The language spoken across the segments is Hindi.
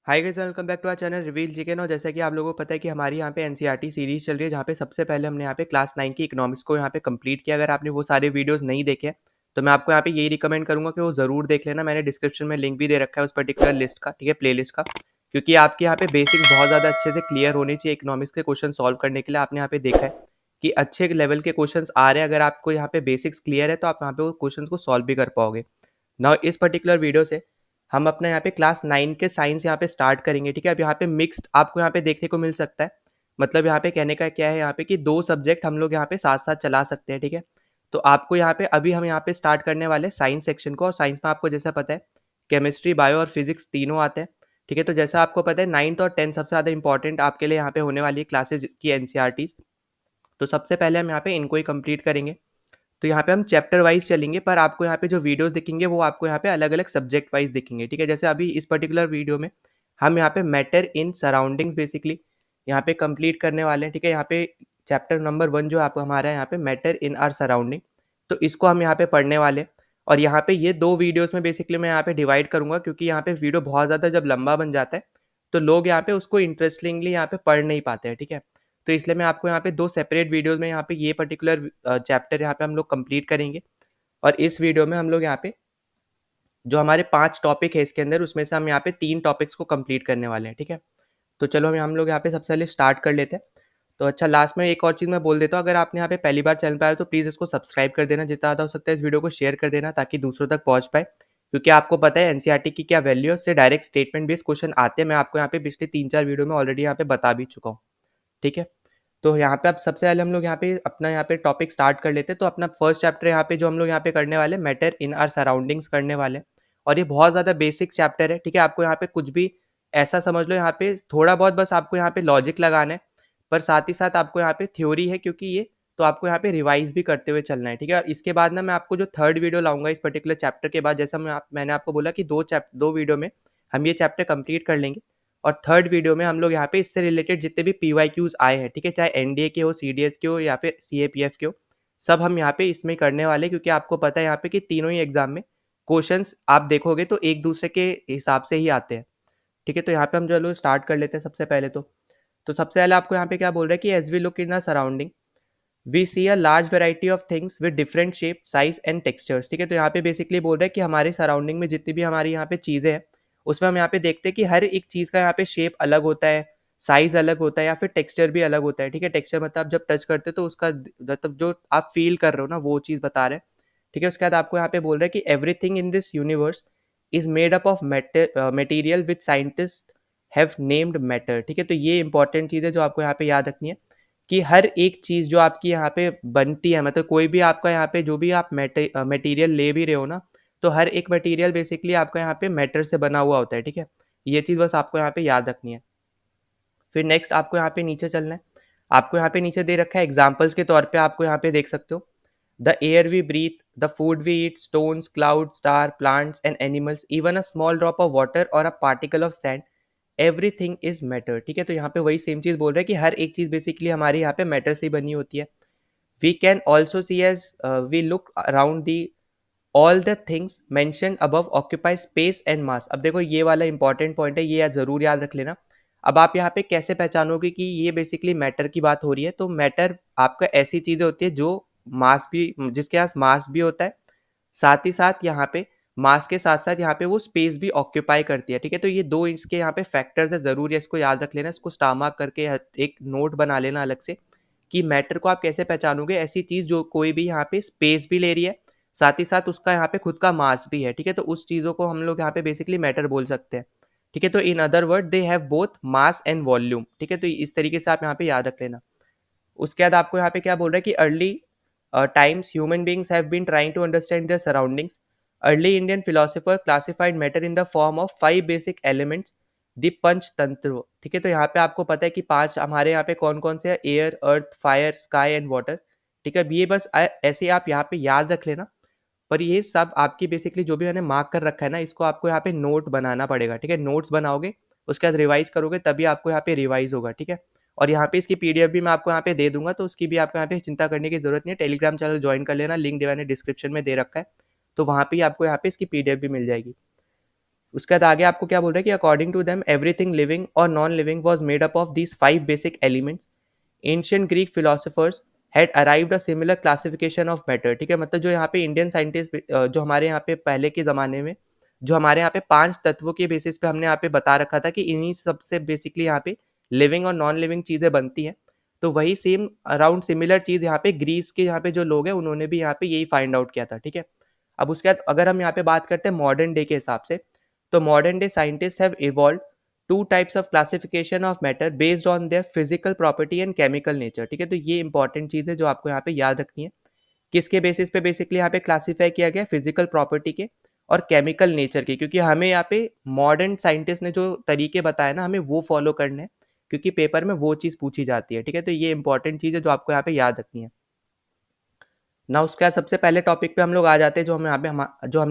Hi guys, welcome back to our channel reveal GK. No जैसा कि आप लोगों को पता है कि हमारी यहाँ पे एनसीईआरटी सीरीज चल रही है, जहाँ पे सबसे पहले हमने यहाँ पे क्लास 9 की इकोनॉमिक्स को यहाँ पे कंप्लीट किया। अगर आपने वो सारे वीडियोस नहीं देखे हैं तो मैं आपको यहाँ पे यही रिकमेंड करूंगा कि वो ज़रूर देख लेना। मैंने डिस्क्रिप्शन में लिंक भी दे रखा है उस पर्टिकुलर लिस्ट का, ठीक है, प्ले लिस्ट का, क्योंकि आपके यहाँ पे बेसिक्स बहुत ज़्यादा अच्छे से क्लियर होनी चाहिए इकोनॉमिक्स के क्वेश्चन सॉल्व करने के लिए। आपने यहाँ पे देखा है कि अच्छे लेवल के क्वेश्चन आ रहे हैं। अगर आपको यहाँ पे बेसिक्स क्लियर है तो आप यहाँ पे वो क्वेश्चन को सॉल्व भी कर पाओगे ना। इस पर्टिकुलर वीडियो से हम अपना यहाँ पे क्लास 9 के साइंस यहाँ पे स्टार्ट करेंगे, ठीक है। अब यहाँ पे मिक्स्ड आपको यहाँ पे देखने को मिल सकता है। मतलब यहाँ पे कहने का क्या है यहाँ पे कि दो सब्जेक्ट हम लोग यहाँ पे साथ साथ चला सकते हैं, ठीक है। तो आपको यहाँ पे अभी हम यहाँ पे स्टार्ट करने वाले साइंस सेक्शन को, और साइंस में आपको जैसा पता है केमिस्ट्री, बायो और फिजिक्स तीनों आते हैं, ठीक है। तो जैसा आपको पता है 9th और 10th सबसे ज़्यादा इंपॉर्टेंट आपके लिए यहाँ पे होने वाली क्लासेज की एनसीईआरटीज। तो सबसे पहले हम यहाँ पे इनको ही कंप्लीट करेंगे। तो यहाँ पे हम चैप्टर वाइज चलेंगे, पर आपको यहाँ पे जो वीडियोस दिखेंगे वो आपको यहाँ पे अलग अलग सब्जेक्ट वाइज दिखेंगे, ठीक है। जैसे अभी इस पर्टिकुलर वीडियो में हम यहाँ पे मैटर इन सराउंडिंग्स बेसिकली यहाँ पे कंप्लीट करने वाले हैं, ठीक है। यहाँ पे चैप्टर नंबर 1 जो आपको हमारा है यहाँ पे मैटर इन आर सराउंडिंग, तो इसको हम यहाँ पे पढ़ने वाले हैं। और यहाँ पे ये दो वीडियोस में बेसिकली मैं यहाँ पे डिवाइड करूंगा, क्योंकि यहाँ पे वीडियो बहुत ज़्यादा जब लंबा बन जाता है तो लोग यहाँ पे उसको इंटरेस्टिंगली यहाँ पे पढ़ नहीं पाते हैं, ठीक है। तो इसलिए मैं आपको यहाँ पे दो सेपरेट वीडियोस में यहाँ पे ये पर्टिकुलर चैप्टर यहाँ पे हम लोग कंप्लीट करेंगे। और इस वीडियो में हम लोग यहाँ पे जो हमारे 5 टॉपिक है इसके अंदर, उसमें से हम यहाँ पे 3 टॉपिक्स को कंप्लीट करने वाले हैं, ठीक है। तो चलो हम लोग यहाँ पे सबसे पहले स्टार्ट कर लेते हैं। तो अच्छा, लास्ट में एक और चीज़ मैं बोल देता हूँ, अगर आपने यहाँ पे पहली बार चैनल पे आए तो प्लीज़ इसको सब्सक्राइब कर देना, जितना ज़्यादा हो सकता है इस वीडियो को शेयर कर देना ताकि दूसरों तक पहुँच पाए। क्योंकि आपको पता है एनसीईआरटी की क्या वैल्यू है, उससे डायरेक्ट स्टेटमेंट बेस्ड क्वेश्चन आते हैं। मैं आपको यहाँ पे पिछले 3-4 वीडियो में ऑलरेडी यहाँ पे बता भी चुका हूँ, ठीक है। तो यहाँ पे अब सबसे पहले हम लोग यहाँ पे अपना यहाँ पे टॉपिक स्टार्ट कर लेते हैं। तो अपना फर्स्ट चैप्टर यहाँ पे जो हम लोग यहाँ पे करने वाले मैटर इन आर सराउंडिंग्स करने वाले हैं। और ये बहुत ज़्यादा बेसिक चैप्टर है, ठीक है। आपको यहाँ पे कुछ भी ऐसा समझ लो, यहाँ पे थोड़ा बहुत बस आपको यहाँ पे लॉजिक लगाना है, पर साथ ही साथ आपको यहाँ पे थ्योरी है, क्योंकि ये तो आपको यहाँ पे रिवाइज भी करते हुए चलना है, ठीक है। और इसके बाद ना मैं आपको जो थर्ड वीडियो लाऊंगा इस पर्टिकुलर चैप्टर के बाद, जैसा मैंने आपको बोला कि दो वीडियो में हम ये चैप्टर कंप्लीट कर लेंगे। और थर्ड वीडियो में हम लोग यहाँ पे इससे रिलेटेड जितने भी पीवाईक्यूज आए हैं, ठीक है, चाहे एनडीए के हो, सीडीएस के हो या फिर सीएपीएफ के हो, सब हम यहाँ पे इसमें करने वाले हैं। क्योंकि आपको पता है यहाँ पे कि तीनों ही एग्जाम में क्वेश्चंस आप देखोगे तो एक दूसरे के हिसाब से ही आते हैं, ठीक है। तो यहाँ पे हम चलो स्टार्ट कर लेते हैं सबसे पहले। तो सबसे पहले आपको यहाँ पे क्या बोल रहा है कि as we look in a surrounding we see a large variety of things with different shape, size and textures, ठीक है। तो यहाँ पे बेसिकली बोल रहा है कि हमारे सराउंडिंग में जितनी भी हमारी यहाँ पे चीज़ें हैं उसमें हम यहाँ पे देखते हैं कि हर एक चीज़ का यहाँ पे शेप अलग होता है, साइज अलग होता है, या फिर टेक्सचर भी अलग होता है, ठीक है। टेक्सचर मतलब आप जब टच करते हो तो उसका मतलब जो आप फील कर रहे हो ना वो चीज़ बता रहे हैं, ठीक है। उसके बाद आपको यहाँ पे बोल रहा है कि everything in this universe is made up of material which scientist have named matter, ठीक है। तो ये इंपॉर्टेंट चीज़ है जो आपको यहाँ पे याद रखनी है कि हर एक चीज़ जो आपकी यहाँ पे बनती है, मतलब कोई भी आपका यहाँ पे जो भी आप मटेरियल ले भी रहे हो ना, तो हर एक मटेरियल बेसिकली आपका यहाँ पे मैटर से बना हुआ होता है, ठीक है। ये चीज़ बस आपको यहाँ पे याद रखनी है। फिर नेक्स्ट आपको यहाँ पे नीचे चलना है। आपको यहाँ पे नीचे दे रखा है एग्जाम्पल्स के तौर पे, आपको यहाँ पे देख सकते हो the air we breathe, the food we eat, stones, cloud, star, plants and animals, even a small drop of water और a particle of sand, everything is matter, ठीक है। तो यहाँ पे वही सेम चीज बोल रहा है कि हर एक चीज बेसिकली हमारी यहाँ पे मैटर से ही बनी होती है। We can also see as we look around the all the things mention above occupy space and mass. अब देखो ये वाला इंपॉर्टेंट पॉइंट है, ये जरूर याद रख लेना। अब आप यहाँ पे कैसे पहचानोगे कि ये बेसिकली मैटर की बात हो रही है? तो मैटर आपका ऐसी चीजें होती है जो मास भी, जिसके पास मास भी होता है, साथ ही साथ यहाँ पे मास के साथ साथ यहाँ पे वो स्पेस भी ऑक्यूपाई करती है, ठीक है। तो ये दो इसके यहाँ पे फैक्टर्स है, जरूर है, इसको याद रख लेना, इसको स्टार मार्क करके एक नोट बना लेना अलग से कि मैटर को आप कैसे पहचानोगे। ऐसी चीज जो कोई भी यहाँ पे स्पेस भी ले रही है, साथ ही साथ उसका यहाँ पे खुद का मास भी है, ठीक है। तो उस चीजों को हम लोग यहाँ पे बेसिकली मैटर बोल सकते हैं, ठीक है। तो in other word they have both mass and volume, ठीक है। तो इस तरीके से आप यहाँ पे याद रख लेना। उसके बाद आपको यहाँ पे क्या बोल रहा है कि early times human beings have been trying to understand their surroundings. Early Indian philosopher classified matter in the form of 5 basic elements, the Panchatantra, ठीक है। तो यहाँ पे आपको पता है कि 5 हमारे यहाँ पे कौन कौन से हैं, air, earth, fire, sky and water, ठीक है। ये बस ऐसे आप यहाँ पे याद रख लेना। पर ये सब आपकी बेसिकली जो भी मैंने मार्क कर रखा है ना, इसको आपको यहाँ पे नोट बनाना पड़ेगा, ठीक है। नोट्स बनाओगे, उसके बाद रिवाइज करोगे, तभी आपको यहाँ पे रिवाइज होगा, ठीक है। और यहाँ पे इसकी पीडीएफ भी मैं आपको यहाँ पे दे दूंगा, तो उसकी भी आपको यहाँ पे चिंता करने की जरूरत नहीं है। टेलीग्राम चैनल ज्वाइन कर लेना, लिंक मैंने डिस्क्रिप्शन में दे रखा है, तो वहाँ पे आपको यहाँ पे इसकी पीडीएफ भी मिल जाएगी। उसके बाद आगे आपको क्या बोल रहा है कि according to them everything living और non living was made up of these 5 basic elements. Ancient Greek philosophers had arrived a similar classification of matter. ठीक है, मतलब जो यहाँ पे इंडियन साइंटिस्ट जो हमारे यहाँ पे पहले के ज़माने में जो हमारे यहाँ पे 5 तत्वों के बेसिस पे हमने यहाँ पे बता रखा था कि इन्हीं सबसे बेसिकली यहाँ पे लिविंग और नॉन लिविंग चीज़ें बनती हैं। तो वही सेम अराउंड सिमिलर चीज़ यहाँ पे ग्रीस के यहाँ पे जो लोग हैं उन्होंने भी यहाँ पे यही फाइंड आउट किया था। ठीक है, अब उसके बाद अगर हम यहाँ पे बात करते हैं मॉडर्न डे के हिसाब से, तो modern day scientist have evolve two types of classification of matter based on their physical property and chemical nature. ठीक है, तो ये इंपॉर्टेंट चीज़ है जो आपको यहाँ पे याद रखनी है। किसके बेसिस पे बेसिकली यहाँ पे क्लासीफाई किया गया? फिजिकल प्रॉपर्टी के और केमिकल नेचर के, क्योंकि हमें यहाँ पे मॉडर्न साइंटिस्ट ने जो तरीके बताए ना हमें वो फॉलो करने हैं, क्योंकि पेपर में वो चीज़ पूछी जाती है। ठीक है, तो ये इंपॉर्टेंट चीज़ है जो आपको यहाँ पे याद रखनी है ना। उसके बाद सबसे पहले टॉपिक पे हम लोग आ जाते हैं, जो हम यहाँ पे जो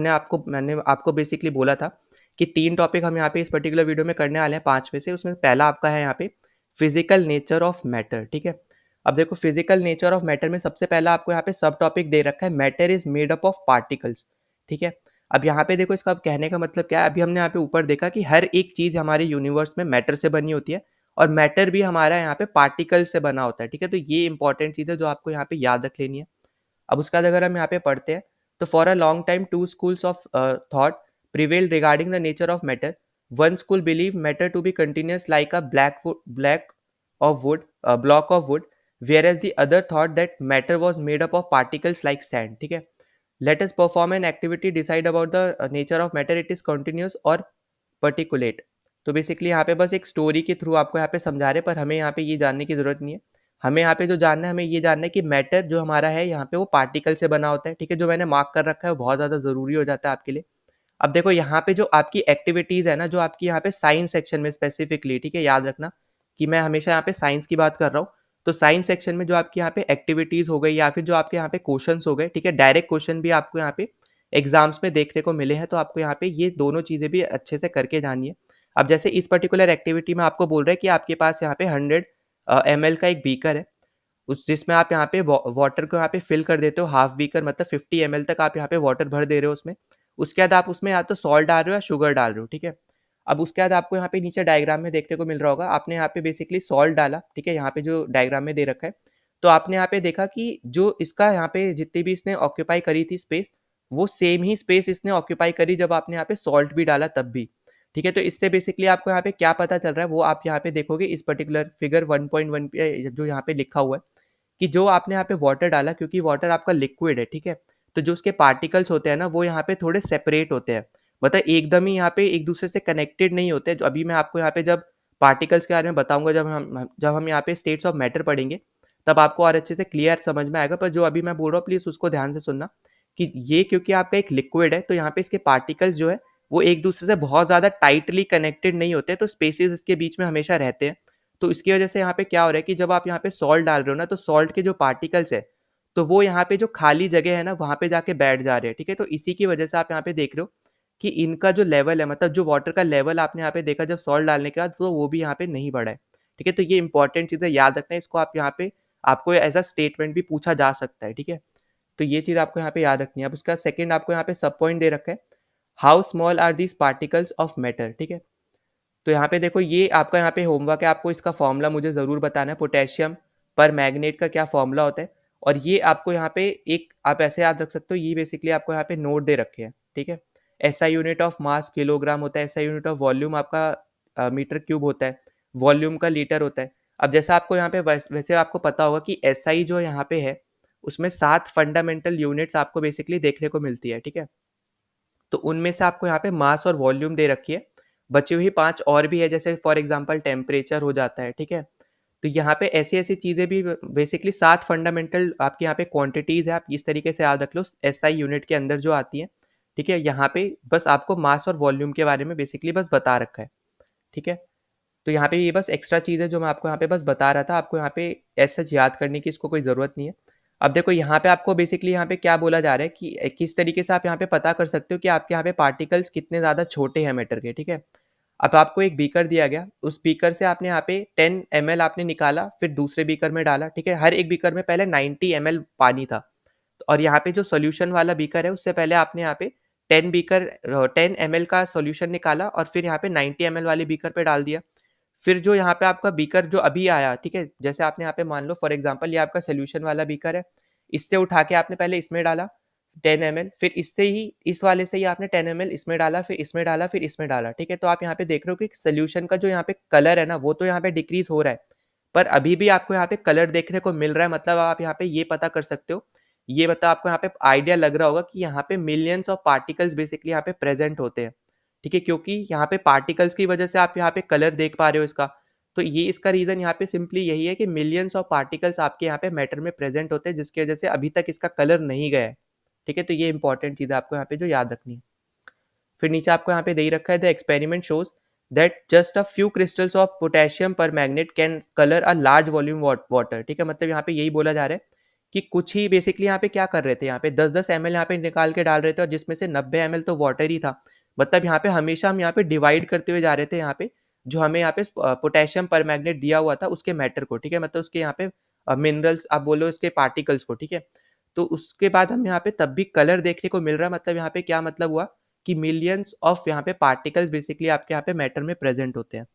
मैंने आपको बेसिकली बोला था कि 3 टॉपिक हम यहाँ पे इस पर्टिकुलर वीडियो में करने वाले हैं 5 में से। उसमें पहला आपका है यहाँ पे फिजिकल नेचर ऑफ मैटर। ठीक है, अब देखो फिजिकल नेचर ऑफ मैटर में सबसे पहला आपको यहाँ पे सब टॉपिक दे रखा है, matter is made up of particles. ठीक है, अब यहाँ पे देखो इसका कहने का मतलब क्या है। अभी हमने यहाँ पे ऊपर देखा कि हर एक चीज़ हमारे यूनिवर्स में मैटर से बनी होती है और मैटर भी हमारा यहाँ पे पार्टिकल से बना होता है। ठीक है, तो ये इंपॉर्टेंट चीज़ है जो आपको यहाँ पे याद रख लेनी है। अब उसके बाद अगर हम यहाँ पे पढ़ते हैं, तो for a long time two schools of thought prevail regarding the nature of matter. One school believe matter to be continuous like a black of wood block of wood, whereas the other thought that matter was made up of particles like sand. ठीक है, let us perform an activity decide about the nature of matter, it is continuous और पर्टिकुलेट। तो बेसिकली यहाँ पे बस एक स्टोरी के थ्रू आपको यहाँ पे समझा रहे, पर हमें यहाँ पे ये जानने की जरूरत नहीं है। हमें यहाँ पे जो जानना है, हमें ये जानना है कि मैटर जो हमारा है यहाँ पे वो पार्टिकल से बना होता है। ठीक है, जो मैंने मार्क कर रखा है वो बहुत ज़्यादा ज़रूरी हो जाता है आपके लिए। अब देखो यहाँ पे जो आपकी एक्टिविटीज़ है ना, जो आपकी यहाँ पे साइंस सेक्शन में स्पेसिफिकली, ठीक है, याद रखना कि मैं हमेशा यहाँ पे साइंस की बात कर रहा हूँ। तो साइंस सेक्शन में जो आपकी यहाँ पे एक्टिविटीज़ हो गई या फिर जो आपके यहाँ पे क्वेश्चंस हो गए, ठीक है, डायरेक्ट क्वेश्चन भी आपको यहाँ पे एग्जाम्स में देखने को मिले हैं, तो आपको यहाँ पे ये दोनों चीज़ें भी अच्छे से करके जानिए। अब जैसे इस पर्टिकुलर एक्टिविटी में आपको बोल रहे हैं कि आपके पास यहाँ पे 100 ml का एक बीकर है, उस जिसमें आप यहाँ पे वाटर को यहाँ पे फिल कर देते हो, हाफ बीकर मतलब 50 ml तक आप यहाँ पे वाटर भर दे रहे हो उसमें। उसके बाद आप उसमें या तो सॉल्ट डाल रहे हो या शुगर डाल रहे हो। ठीक है, अब उसके बाद आपको यहाँ पे नीचे डायग्राम में देखने को मिल रहा होगा, आपने यहाँ पे बेसिकली सॉल्ट डाला। ठीक है, यहाँ पे जो डायग्राम में दे रखा है, तो आपने यहाँ पे देखा कि जो इसका यहाँ पे जितनी भी इसने ऑक्यूपाई करी थी स्पेस, वो सेम ही स्पेस इसने ऑक्यूपाई करी जब आपने यहाँ पे सॉल्ट भी डाला तब भी। ठीक है, तो इससे बेसिकली आपको यहाँ पे क्या पता चल रहा है वो आप यहाँ पे देखोगे इस पर्टिकुलर फिगर 1.1 पे जो यहाँ पे लिखा हुआ है कि जो आपने यहाँ पे वाटर डाला, क्योंकि वाटर आपका लिक्विड है। ठीक है, तो जो उसके पार्टिकल्स होते हैं ना वो यहाँ पे थोड़े सेपरेट होते हैं, मतलब एकदम ही यहाँ पे एक दूसरे से कनेक्टेड नहीं होते। जो अभी मैं आपको यहाँ पे जब पार्टिकल्स के बारे में बताऊंगा, जब हम यहाँ पे स्टेट्स ऑफ मैटर पढ़ेंगे, तब आपको और अच्छे से क्लियर समझ में आएगा। पर जो अभी मैं बोल रहा हूँ प्लीज उसको ध्यान से सुनना कि ये क्योंकि आपका एक लिक्विड है, तो यहाँ पे इसके पार्टिकल्स जो है वो एक दूसरे से बहुत ज्यादा टाइटली कनेक्टेड नहीं होते, तो स्पेसेस इसके बीच में हमेशा रहते हैं। तो इसकी वजह से यहाँ पे क्या हो रहा है कि जब आप यहाँ पे सॉल्ट डाल रहे हो ना, तो सॉल्ट के जो पार्टिकल्स है, तो वो यहाँ पे जो खाली जगह है ना वहाँ पे जाके बैठ जा रहे हैं। ठीक है, तो इसी की वजह से आप यहाँ पे देख रहे हो कि इनका जो लेवल है, मतलब जो वाटर का लेवल आपने यहाँ पे देखा जब सॉल्ट डालने के बाद, तो वो भी यहाँ पे नहीं बढ़ा है। ठीक है, तो ये इंपॉर्टेंट चीज़ है, याद रखना है इसको। आप यहाँ पे आपको एज अ स्टेटमेंट भी पूछा जा सकता है। ठीक है, तो ये चीज़ आपको यहाँ पे याद रखनी है। अब उसका सेकंड आपको यहाँ पे सब पॉइंट दे रखा है, how small are these particles of matter. ठीक है, तो यहाँ पे देखो ये आपका यहाँ पे होमवर्क है, आपको इसका फॉर्मूला मुझे ज़रूर बताना है, पोटेशियम पर मैग्नेट का क्या फॉर्मूला होता है। और ये आपको यहाँ पे एक आप ऐसे याद रख सकते हो, ये बेसिकली आपको यहाँ पे नोट दे रखे हैं। ठीक है, SI unit of mass kilogram होता है, एसआई यूनिट ऑफ वॉल्यूम आपका मीटर क्यूब होता है, वॉल्यूम का लीटर होता है। अब जैसा आपको यहाँ पे वैसे आपको पता होगा कि एसआई जो यहाँ पे है उसमें 7 फंडामेंटल यूनिट्स आपको बेसिकली देखने को मिलती है। ठीक है, तो उनमें से आपको यहाँ पे मास और वॉल्यूम दे रखी है, बची हुई 5 और भी है, जैसे फॉर एग्जांपल टेम्परेचर हो जाता है। ठीक है, तो यहाँ पे ऐसी ऐसी चीज़ें भी बेसिकली 7 फंडामेंटल आपके यहाँ पे क्वांटिटीज़ है, आप इस तरीके से याद रख लो एसआई यूनिट के अंदर जो आती है। ठीक है, यहाँ पे बस आपको मास और वॉल्यूम के बारे में बेसिकली बस बता रखा है। ठीक है, तो यहाँ पे ये बस एक्स्ट्रा चीज़ है जो मैं आपको यहाँ पे बस बता रहा था, आपको यहाँ पे ऐसा याद करने की इसको कोई ज़रूरत नहीं है। अब देखो यहाँ पे आपको बेसिकली यहाँ पे क्या बोला जा रहा है कि किस तरीके से आप यहाँ पे पता कर सकते हो कि आपके यहाँ पे पार्टिकल्स कितने ज़्यादा छोटे हैं मैटर के। ठीक है, अब आपको एक बीकर दिया गया, उस बीकर से आपने यहाँ पे 10 ml आपने निकाला, फिर दूसरे बीकर में डाला। ठीक है, हर एक बीकर में पहले 90 ml पानी था, और यहाँ पे जो सोल्यूशन वाला बीकर है उससे पहले आपने यहाँ पे 10 ml का सॉल्यूशन निकाला और फिर यहाँ पे 90 ml वाले बीकर पे डाल दिया। फिर जो यहाँ पे आपका बीकर जो अभी आया, ठीक है, जैसे आपने यहाँ पे मान लो फॉर एग्जांपल ये आपका सॉल्यूशन वाला बीकर है, इससे उठा के आपने पहले इसमें डाला 10 ml, फिर इससे ही इस वाले से ही आपने 10 ml इसमें डाला, फिर इसमें डाला, फिर इसमें डाला, ठीक है। तो आप यहाँ पे देख रहे हो कि सॉल्यूशन का जो यहाँ पे कलर है ना, वो तो यहाँ पे डिक्रीज हो रहा है, पर अभी भी आपको यहाँ पे कलर देखने को मिल रहा है। मतलब आप यहाँ पे ये पता कर सकते हो, ये मतलब आपको यहाँ पे आइडिया लग रहा होगा कि यहाँ पे मिलियंस ऑफ पार्टिकल्स बेसिकली यहाँ पे प्रेजेंट होते हैं, ठीक है, क्योंकि यहाँ पे पार्टिकल्स की वजह से आप यहाँ पे कलर देख पा रहे हो इसका। तो ये इसका रीजन यहाँ पे सिंपली यही है कि मिलियंस ऑफ पार्टिकल्स आपके यहाँ पे मैटर में प्रेजेंट होते हैं, जिसकी वजह से अभी तक इसका कलर नहीं गया है, ठीक है। तो ये इंपॉर्टेंट चीज है आपको यहाँ पे जो याद रखनी है। फिर नीचे आपको यहाँ पे दे ही रखा है, the experiment shows that just a few crystals of potassium permanganate can colour a large volume water, ठीक है। मतलब यहाँ पे यही बोला जा रहा है कि कुछ ही बेसिकली यहाँ पे क्या कर रहे थे, यहाँ पे 10-10 ml यहाँ पे निकाल के डाल रहे थे और जिसमें से 90 ml तो वाटर ही था। मतलब यहाँ पे हमेशा हम यहाँ पे डिवाइड करते हुए जा रहे थे यहाँ पे जो हमें यहाँ पे पोटेशियम पर मैग्नेट दिया हुआ था उसके मैटर को, ठीक है, मतलब उसके यहाँ पे मिनरल्स आप बोलो उसके पार्टिकल्स को, ठीक है। तो उसके बाद हम यहाँ पे तब भी कलर देखने को मिल रहा है। मतलब यहाँ पे क्या मतलब हुआ कि मिलियंस ऑफ यहाँ पे पार्टिकल्स बेसिकली आपके यहाँ पे मैटर में प्रेजेंट होते हैं,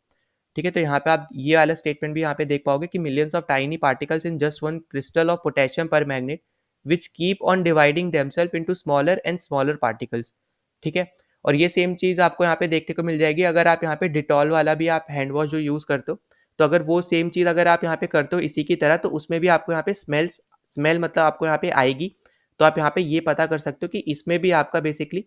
ठीक है। तो यहाँ पे आप ये वाला स्टेटमेंट भी यहाँ पे देख पाओगे कि millions of tiny particles in just one crystal of potassium permanganate which keep on dividing themselves into smaller and smaller particles, ठीक है। और ये सेम चीज आपको यहाँ पे देखने को मिल जाएगी अगर आप यहाँ पे डिटॉल वाला भी आप हैंड वॉश जो यूज करते हो, तो अगर वो सेम चीज अगर आप यहाँ पे करते हो इसी की तरह, तो उसमें भी आपको यहाँ पे स्मेल मतलब आपको यहाँ पे आएगी। तो आप यहाँ पे ये पता कर सकते हो कि इसमें भी आपका बेसिकली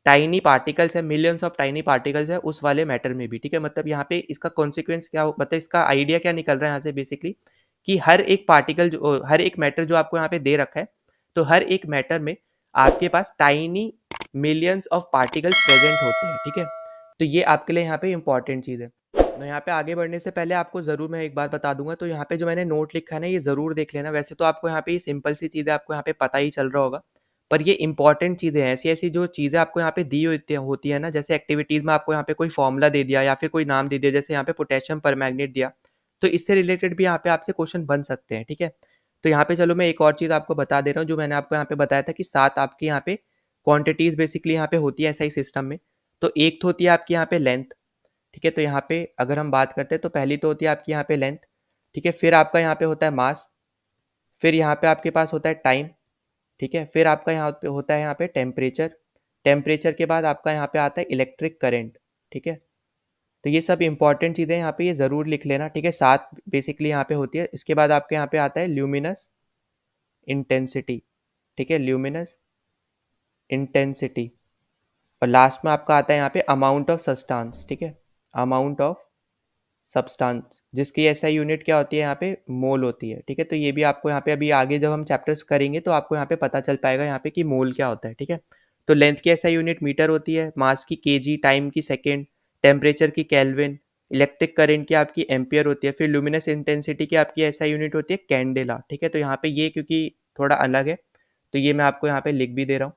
टाइनी पार्टिकल्स है, मिलियंस ऑफ टाइनी पार्टिकल्स है उस वाले मैटर में भी, ठीक है। मतलब यहाँ पे इसका कॉन्सिक्वेंस क्या मतलब इसका आइडिया क्या निकल रहा है यहाँ से बेसिकली कि हर एक पार्टिकल जो हर एक मैटर जो आपको यहाँ पे दे रखा है, तो हर एक मैटर में आपके पास tiny millions of particles present होते हैं, ठीक है। तो ये आपके लिए यहाँ पे इंपॉर्टेंट चीज़ है। तो यहाँ पे आगे बढ़ने से पहले आपको ज़रूर मैं एक बार बता दूंगा, तो यहाँ पे जो मैंने नोट लिखा है ना ये ज़रूर देख लेना। वैसे तो आपको यहाँ पे ये सिंपल सी चीज़ें आपको यहाँ पे पता ही चल रहा होगा, पर ये इंपॉर्टेंट चीज़ें हैं, ऐसी ऐसी जो चीज़ें आपको यहाँ पे दी होती है ना, जैसे एक्टिविटीज़ में आपको यहाँ पे कोई फॉर्मूला दे दिया या फिर कोई नाम दे दिया, जैसे यहाँ पे पोटेशियम परमैंगनेट दिया, तो इससे रिलेटेड भी यहाँ पे आपसे क्वेश्चन बन सकते हैं, ठीक है। तो यहाँ पे चलो मैं एक और चीज़ आपको बता दे रहा हूँ, जो मैंने आपको यहाँ पे बताया था कि 7 आपके यहाँ पे क्वांटिटीज़ बेसिकली यहाँ पे होती है एसआई सिस्टम में। तो एक तो होती है आपकी यहाँ पे लेंथ, ठीक है। तो यहाँ पे अगर हम बात करते हैं तो पहली तो होती है आपकी यहाँ पे लेंथ, ठीक है। फिर आपका यहाँ पे होता है मास, फिर यहाँ पे आपके पास होता है टाइम, ठीक है। फिर आपका यहाँ पे होता है यहाँ पे टेम्परेचर, टेम्परेचर के बाद आपका यहाँ पे आता है इलेक्ट्रिक करंट, ठीक है। तो ये सब इंपॉर्टेंट चीज़ें यहाँ पे ये ज़रूर लिख लेना, ठीक है। 7 बेसिकली यहाँ पे होती है। इसके बाद आपके यहाँ पे आता है ल्यूमिनस इंटेंसिटी, ठीक है, ल्यूमिनस इंटेंसिटी। और लास्ट में आपका आता है यहाँ पे अमाउंट ऑफ सब्सटेंस, ठीक है, अमाउंट ऑफ सब्सटेंस, जिसकी एसआई यूनिट क्या होती है यहाँ पे मोल होती है, ठीक है। तो ये भी आपको यहाँ पे अभी आगे जब हम चैप्टर्स करेंगे तो आपको यहाँ पे पता चल पाएगा यहाँ पे कि मोल क्या होता है, ठीक है। तो लेंथ की एसआई यूनिट मीटर होती है, मास की केजी, टाइम की सेकेंड, टेम्परेचर की केल्विन, इलेक्ट्रिक करंट की आपकी एम्पियर होती है, फिर ल्यूमिनस इंटेंसिटी की आपकी एसआई यूनिट होती है कैंडेला, ठीक है। तो यहाँ पे ये क्योंकि थोड़ा अलग है तो ये मैं आपको यहाँ पे लिख भी दे रहा हूँ,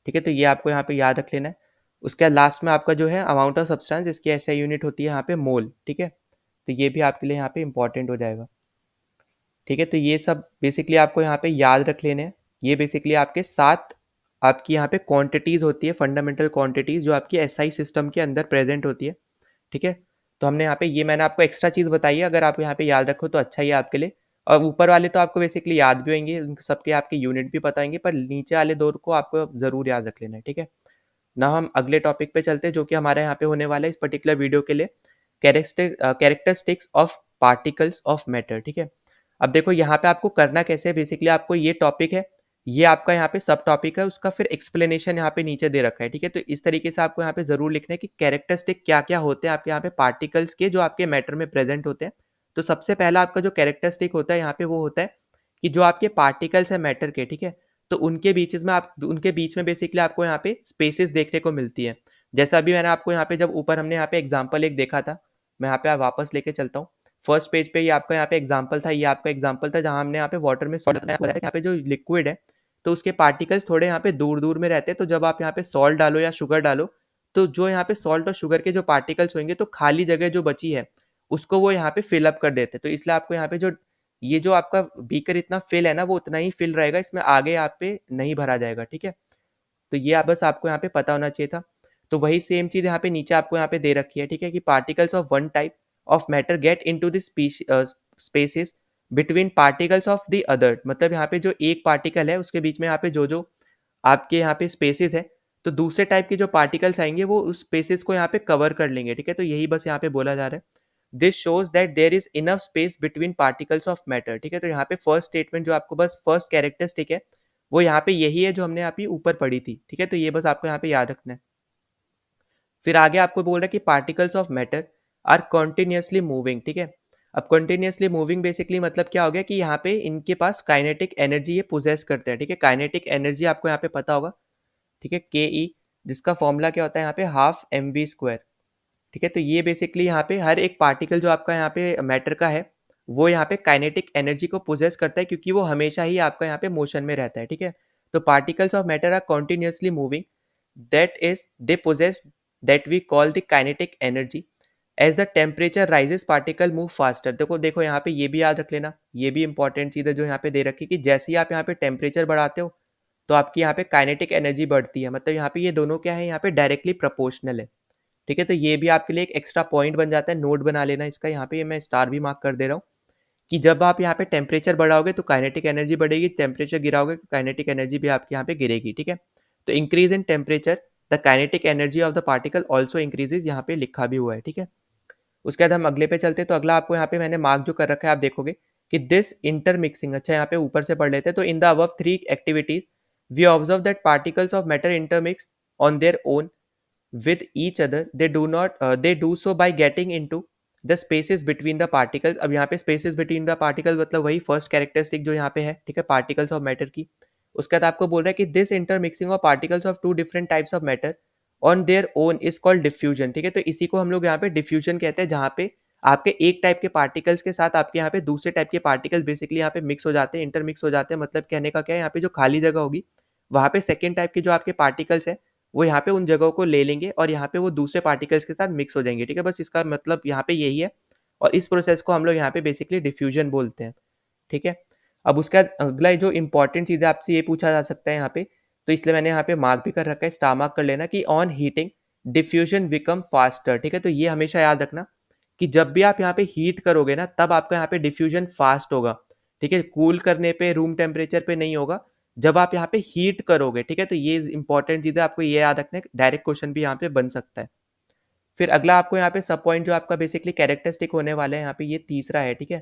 ठीक है। तो ये आपको यहाँ पे याद रख लेना है। उसके बाद लास्ट में आपका जो है अमाउंट ऑफ सब्सटेंस, इसकी एसआई यूनिट होती है यहाँ पे मोल, ठीक है। तो ये भी आपके लिए यहाँ पे इंपॉर्टेंट हो जाएगा, ठीक है। तो ये सब बेसिकली आपको यहाँ पे याद रख लेने हैं। ये बेसिकली आपके 7 आपकी यहाँ पे क्वांटिटीज़ होती है, फंडामेंटल क्वांटिटीज़ जो आपकी एसआई सिस्टम के अंदर प्रेजेंट होती है, ठीक है। तो हमने यहाँ पे ये मैंने आपको एक्स्ट्रा चीज़ बताई है, अगर आप यहाँ पे याद रखो तो अच्छा ही है आपके लिए। और ऊपर वाले तो आपको बेसिकली याद भी होंगे, सबके आपके यूनिट भी पता होंगे, पर नीचे वाले दो को आपको ज़रूर याद रख लेना है, ठीक है ना। हम अगले टॉपिक पे चलते हैं जो कि हमारे यहाँ पे होने वाला है इस पर्टिकुलर वीडियो के लिए, characteristics of particles of matter, ठीक है। अब देखो यहाँ पे आपको करना कैसे है, बेसिकली आपको ये टॉपिक है, ये आपका यहाँ पे सब टॉपिक है, उसका फिर एक्सप्लेनेशन यहाँ पे नीचे दे रखा है, ठीक है। तो इस तरीके से आपको यहाँ पे जरूर लिखना है कि कैरेक्टरिस्टिक क्या क्या होते हैं आपके यहाँ पे पार्टिकल्स के जो आपके मैटर में प्रेजेंट होते हैं। तो सबसे पहला आपका जो कैरेक्टरिस्टिक होता है यहाँ पे वो होता है कि जो आपके पार्टिकल्स है मैटर के, ठीक है, तो उनके बीच में बेसिकली आपको यहाँ पे स्पेसेस देखने को मिलती है। जैसा अभी मैंने आपको यहाँ पे जब ऊपर हमने यहाँ पे एग्जाम्पल एक देखा था, मैं यहाँ पे वापस लेके चलता हूँ। फर्स्ट पेज पे ये आपका यहाँ पे एग्जाम्पल था, ये आपका एग्जाम्पल था जहाँ हमने यहाँ पे वाटर में सॉल्ट बताया, यहाँ पे जो लिक्विड है तो उसके पार्टिकल्स थोड़े यहाँ पे दूर दूर में रहते हैं। तो जब आप यहाँ पे सॉल्ट डालो या शुगर डालो, तो जो यहाँ पे सॉल्ट और शुगर के जो पार्टिकल्स होंगे तो खाली जगह जो बची है उसको वो यहाँ पे फिल अप कर देते हैं। तो इसलिए आपको यहाँ पे जो ये जो आपका बीकर इतना फिल है ना वो उतना ही फिल रहेगा, इसमें आगे आप पे नहीं भरा जाएगा, ठीक है। तो ये बस आपको यहाँ पे पता होना चाहिए था। तो वही सेम चीज़ यहाँ पे नीचे आपको यहाँ पे दे रखी है, ठीक है, कि particles of one type of matter get into the spaces between particles of the other, मतलब यहाँ पे जो एक पार्टिकल है उसके बीच में यहाँ पे जो जो आपके यहाँ पे स्पेसेस है, तो दूसरे टाइप के जो पार्टिकल्स आएंगे वो उस स्पेसेस को यहाँ पे कवर कर लेंगे, ठीक है। तो यही बस यहाँ पे बोला जा रहा है, this shows that there is enough space between particles of matter, ठीक है। तो यहाँ पे फर्स्ट स्टेटमेंट जो आपको बस फर्स्ट कैरेक्टरिस्टिक है वो यहाँ पे यही है जो हमने यहाँ पे ऊपर पढ़ी थी, ठीक है। तो ये बस आपको यहाँ पे याद रखना है। फिर आगे आपको बोल रहा है कि particles of matter are continuously moving, ठीक है। अब कॉन्टिन्यूसली मूविंग बेसिकली मतलब क्या हो गया कि यहाँ पे इनके पास काइनेटिक एनर्जी ये पोजेस करते हैं, ठीक है। काइनेटिक एनर्जी आपको यहाँ पे पता होगा, ठीक है, के ई, जिसका फॉर्मूला क्या होता है यहाँ पे हाफ एम वी स्क्वायर, ठीक है। तो ये बेसिकली यहाँ पे हर एक पार्टिकल जो आपका यहाँ पे मैटर का है वो यहाँ पे काइनेटिक एनर्जी को पोजेस करता है, क्योंकि वो हमेशा ही आपका यहाँ पे मोशन में रहता है, ठीक है। तो particles of matter are continuously moving, that is they possess that we call the kinetic energy. As the temperature rises particle move faster. देखो देखो यहाँ पे ये भी याद रख लेना, ये भी इंपॉर्टेंट चीज़ है जो यहाँ पे दे रखी है कि जैसे ही आप यहाँ पे टेम्परेचर बढ़ाते हो तो आपकी यहाँ पे काइनेटिक एनर्जी बढ़ती है, मतलब यहाँ पे ये दोनों क्या है, यहाँ पे डायरेक्टली प्रोपोर्शनल है, ठीक है। तो ये भी आपके लिए एक एक्स्ट्रा पॉइंट बन जाता है, नोट बना लेना इसका, यहाँ पे मैं स्टार भी मार्क कर दे रहा हूँ कि जब आप यहाँ पे टेम्परेचर बढ़ाओगे तो काइनेटिक एनर्जी बढ़ेगी, टेम्परेचर गिराओगे तो काइनेटिक एनर्जी भी आपके यहाँ पे गिरेगी, ठीक है। तो increase in temperature the kinetic energy of the particle also increases, यहाँ पे लिखा भी हुआ है, ठीक है। उसके बाद हम अगले पे चलते हैं। तो अगला आपको यहाँ पे मैंने मार्क जो कर रखा है आप देखोगे कि दिस इंटरमिक्सिंग, अच्छा यहाँ पे ऊपर से पढ़ लेते हैं। तो in the above three activities we observe that particles of matter intermix on their own with each other, they do so by getting into the spaces between the particles। अब यहाँ पे spaces between the particles मतलब वही फर्स्ट कैरेक्टरिस्टिक जो यहाँ पे है, ठीक है, पार्टिकल्स ऑफ मैटर की। उसके बाद आपको बोल रहा है कि this intermixing of particles of two different types of matter on their own is called diffusion, ठीक है। तो इसी को हम लोग यहाँ पे डिफ्यूजन कहते हैं, जहाँ पे आपके एक टाइप के पार्टिकल्स के साथ आपके यहाँ पे दूसरे टाइप के पार्टिकल्स बेसिकली यहाँ पे मिक्स हो जाते हैं, इंटरमिक्स हो जाते हैं। मतलब कहने का क्या है, यहाँ पे जो खाली जगह होगी वहाँ पे सेकेंड टाइप के जो आपके पार्टिकल्स है वो यहाँ पे उन जगहों को ले लेंगे और यहाँ पे वो दूसरे पार्टिकल्स के साथ मिक्स हो जाएंगे, ठीक है। बस इसका मतलब यहाँ पे यही है और इस प्रोसेस को हम लोग यहाँ पे बेसिकली डिफ्यूजन बोलते हैं, ठीक है। अब उसका अगला जो इंपॉर्टेंट चीज़ है आपसे ये पूछा जा सकता है यहाँ पे, तो इसलिए मैंने यहाँ पे मार्क भी कर रखा है, स्टार मार्क कर लेना कि on heating diffusion become faster, ठीक है। तो ये हमेशा याद रखना कि जब भी आप यहाँ पे हीट करोगे ना तब आपका यहाँ पे डिफ्यूजन फास्ट होगा, ठीक है। कूल करने पे रूम टेम्परेचर पे नहीं होगा, जब आप यहाँ पे हीट करोगे, ठीक है। तो ये इंपॉर्टेंट चीज़ है, आपको ये याद रखना है, डायरेक्ट क्वेश्चन भी यहाँ पे बन सकता है। फिर अगला आपको यहाँ पे सब पॉइंट जो आपका बेसिकली कैरेक्टरिस्टिक होने वाला है यहाँ पे ये तीसरा है, ठीक है।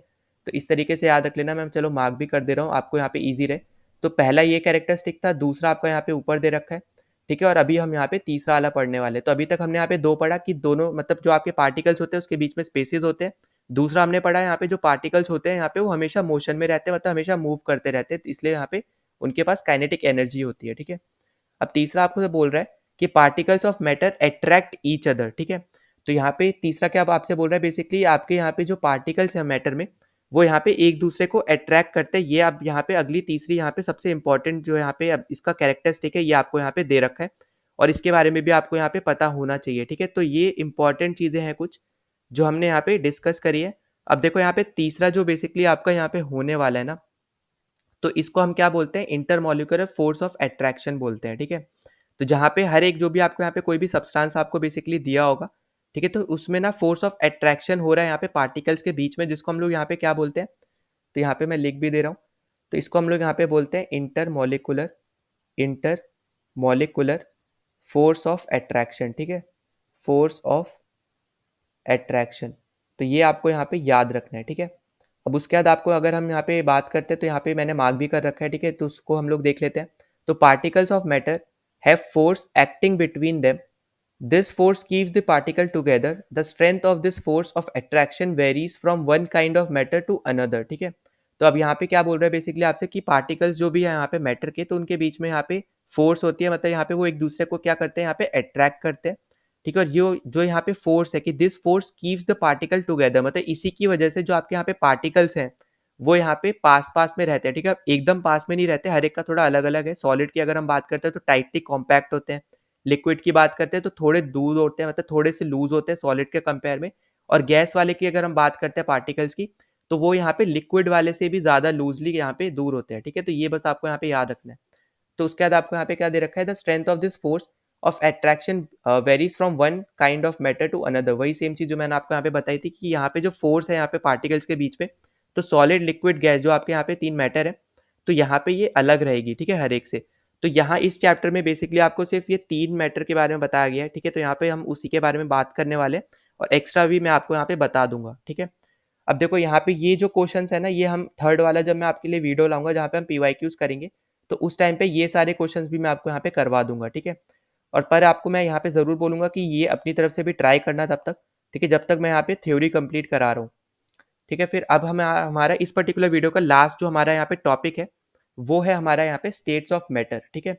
तो इस तरीके से याद रख लेना, मैं चलो मार्क भी कर दे रहा हूँ आपको यहाँ पे ईजी रहे। तो पहला ये कैरेक्टरिस्टिक था, दूसरा आपका यहाँ पे ऊपर दे रखा है, ठीक है। और अभी हम यहाँ पे तीसरा वाला पढ़ने वाले। तो अभी तक हमने यहाँ पे दो पढ़ा कि दोनों मतलब जो आपके पार्टिकल्स होते हैं उसके बीच में स्पेसेस होते हैं। दूसरा हमने पढ़ा यहाँ पे जो पार्टिकल्स होते हैं यहाँ पे वो हमेशा मोशन में रहते हैं, मतलब हमेशा मूव करते रहते हैं, इसलिए यहाँ पे उनके पास काइनेटिक एनर्जी होती है, ठीक है। अब तीसरा आपको बोल रहा है कि particles of matter attract each other, ठीक है। तो यहाँ पे तीसरा क्या आपसे बोल रहा है, बेसिकली आपके यहाँ पे जो पार्टिकल्स हैं मैटर में वो यहाँ पे एक दूसरे को अट्रैक्ट करते हैं। ये आप यहाँ पे अगली तीसरी यहाँ पे सबसे इंपॉर्टेंट जो यहाँ पे अब इसका कैरेक्टरिस्टिक है ये आपको यहाँ पे दे रखा है और इसके बारे में भी आपको यहाँ पे पता होना चाहिए, ठीक है। तो ये इंपॉर्टेंट चीज़ें हैं कुछ जो हमने यहाँ पे डिस्कस करी है। अब देखो यहाँ पे तीसरा जो बेसिकली आपका यहाँ पे होने वाला है ना, तो इसको हम क्या बोलते हैं, इंटरमॉलिक्यूलर फोर्स ऑफ अट्रैक्शन बोलते हैं, ठीक है। तो जहाँ पे हर एक जो भी आपको यहाँ पे कोई भी सब्सटेंस आपको बेसिकली दिया होगा, ठीक है, तो उसमें ना फोर्स ऑफ अट्रैक्शन हो रहा है यहाँ पे पार्टिकल्स के बीच में, जिसको हम लोग यहाँ पे क्या बोलते हैं, तो यहाँ पे मैं लिख भी दे रहा हूँ। तो इसको हम लोग यहाँ पे बोलते हैं इंटरमॉलिक्यूलर फोर्स ऑफ अट्रैक्शन, ठीक है, फोर्स ऑफ अट्रैक्शन। तो ये आपको यहाँ पे याद रखना है, ठीक है। अब उसके बाद आपको अगर हम यहाँ पे बात करते हैं तो यहाँ पे मैंने मार्क भी कर रखा है, ठीक है। तो उसको हम लोग देख लेते हैं। तो particles of matter have force acting between them, this force keeps the particle together, the strength of this force of attraction varies from one kind of matter to another, ठीक है। तो अब यहाँ पे क्या बोल रहा है बेसिकली आपसे कि पार्टिकल्स जो भी है यहाँ पे मैटर के, तो उनके बीच में यहाँ पे फोर्स होती है, मतलब यहाँ पे वो एक दूसरे को क्या करते हैं, यहाँ पे अट्रैक्ट करते हैं, ठीक है। और ये जो यहाँ पे फोर्स है कि this force keeps the particle together, मतलब इसी की वजह से जो आपके यहाँ पे पार्टिकल्स हैं वो यहाँ पे पास पास में रहते हैं, ठीक है। एकदम पास में नहीं रहते, हर एक का थोड़ा अलग अलग है। सॉलिड की अगर हम बात करते हैं तो टाइटली कॉम्पैक्ट होते हैं, लिक्विड की बात करते हैं तो थोड़े दूर होते हैं, मतलब थोड़े से लूज होते हैं सॉलिड के कंपेयर में। और गैस वाले की अगर हम बात करते हैं पार्टिकल्स की, तो वो यहाँ पे लिक्विड वाले से भी ज़्यादा लूजली यहाँ पे दूर होते हैं, ठीक है। तो ये बस आपको यहाँ पे याद रखना है। तो उसके बाद आपको यहाँ पे क्या दे रखा है, the strength of this force of attraction varies from one kind of matter to another. वही सेम चीज जो मैंने आपको यहाँ पे बताई थी कि यहाँ पे जो फोर्स है यहाँ पे पार्टिकल्स के बीच में, तो सॉलिड लिक्विड गैस जो आपके यहाँ पे 3 मैटर है, तो यहाँ पे ये अलग रहेगी, ठीक है, हर एक से। तो यहाँ इस चैप्टर में बेसिकली आपको सिर्फ ये 3 मैटर के बारे में बताया गया है, ठीक है। तो यहाँ पे हम उसी के बारे में बात करने वाले हैं और एक्स्ट्रा भी मैं आपको यहाँ पे बता दूंगा, ठीक है। अब देखो यहाँ पे ये जो क्वेश्चंस है ना, ये हम थर्ड वाला जब मैं आपके लिए वीडियो लाऊंगा जहाँ पे हम पीवाईक्यूज करेंगे, तो उस टाइम पे ये सारे क्वेश्चंस भी मैं आपको यहाँ पे करवा दूंगा, ठीक है। और पर आपको मैं यहाँ पे ज़रूर बोलूँगा कि ये अपनी तरफ से भी ट्राई करना तब तक, ठीक है, जब तक मैं यहाँ पे थ्योरी कंप्लीट करा रहा हूँ, ठीक है। फिर अब हम हमारा इस पर्टिकुलर वीडियो का लास्ट जो हमारा यहाँ पे टॉपिक है, वो है हमारा यहाँ पे स्टेट्स ऑफ मैटर, ठीक है।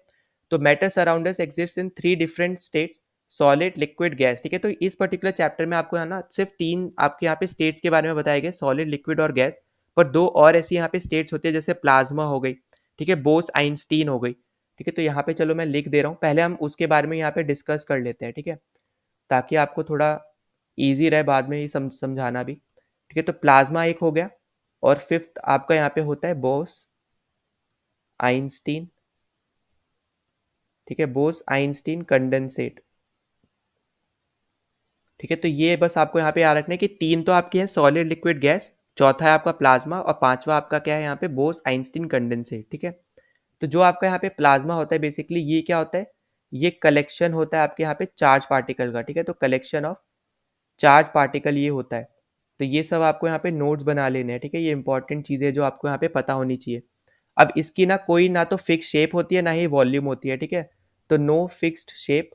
तो matter surround us exist in 3 different states, solid liquid gas, ठीक है। तो इस पर्टिकुलर चैप्टर में आपको है ना सिर्फ 3 आपके यहाँ पे स्टेट्स के बारे में बताए गए, सॉलिड लिक्विड और गैस। पर 2 और ऐसी यहाँ पे स्टेट्स होती है, जैसे प्लाज्मा हो गई, ठीक है, बोस आइंस्टीन हो गई, ठीक है। तो यहाँ पे चलो मैं लिख दे रहा हूँ, पहले हम उसके बारे में यहाँ पे डिस्कस कर लेते हैं, ठीक है, ताकि आपको थोड़ा ईजी रहे बाद में ही समझाना भी, ठीक है। तो प्लाज्मा एक हो गया, और फिफ्थ आपका यहाँ पे होता है बोस आइंस्टीन, ठीक है, बोस आइंस्टीन कंडेंसेट, ठीक है। तो ये बस आपको यहाँ पे याद रखना है कि 3 तो आपकी है सॉलिड लिक्विड गैस, चौथा है आपका प्लाज्मा, और पांचवा आपका क्या है यहाँ पे, बोस आइंस्टीन कंडेंसेट, ठीक है। तो जो आपका यहाँ पे प्लाज्मा होता है बेसिकली ये क्या होता है, ये कलेक्शन होता है आपके यहाँ पे चार्ज पार्टिकल का, ठीक है। तो कलेक्शन ऑफ चार्ज पार्टिकल ये होता है। तो ये सब आपको यहाँ पे नोट्स बना लेने हैं, ठीक है, ये इंपॉर्टेंट चीज़ें जो आपको यहाँ पे पता होनी चाहिए। अब इसकी ना कोई ना तो फिक्स शेप होती है, ना ही वॉल्यूम होती है, ठीक है। तो नो फिक्स्ड शेप,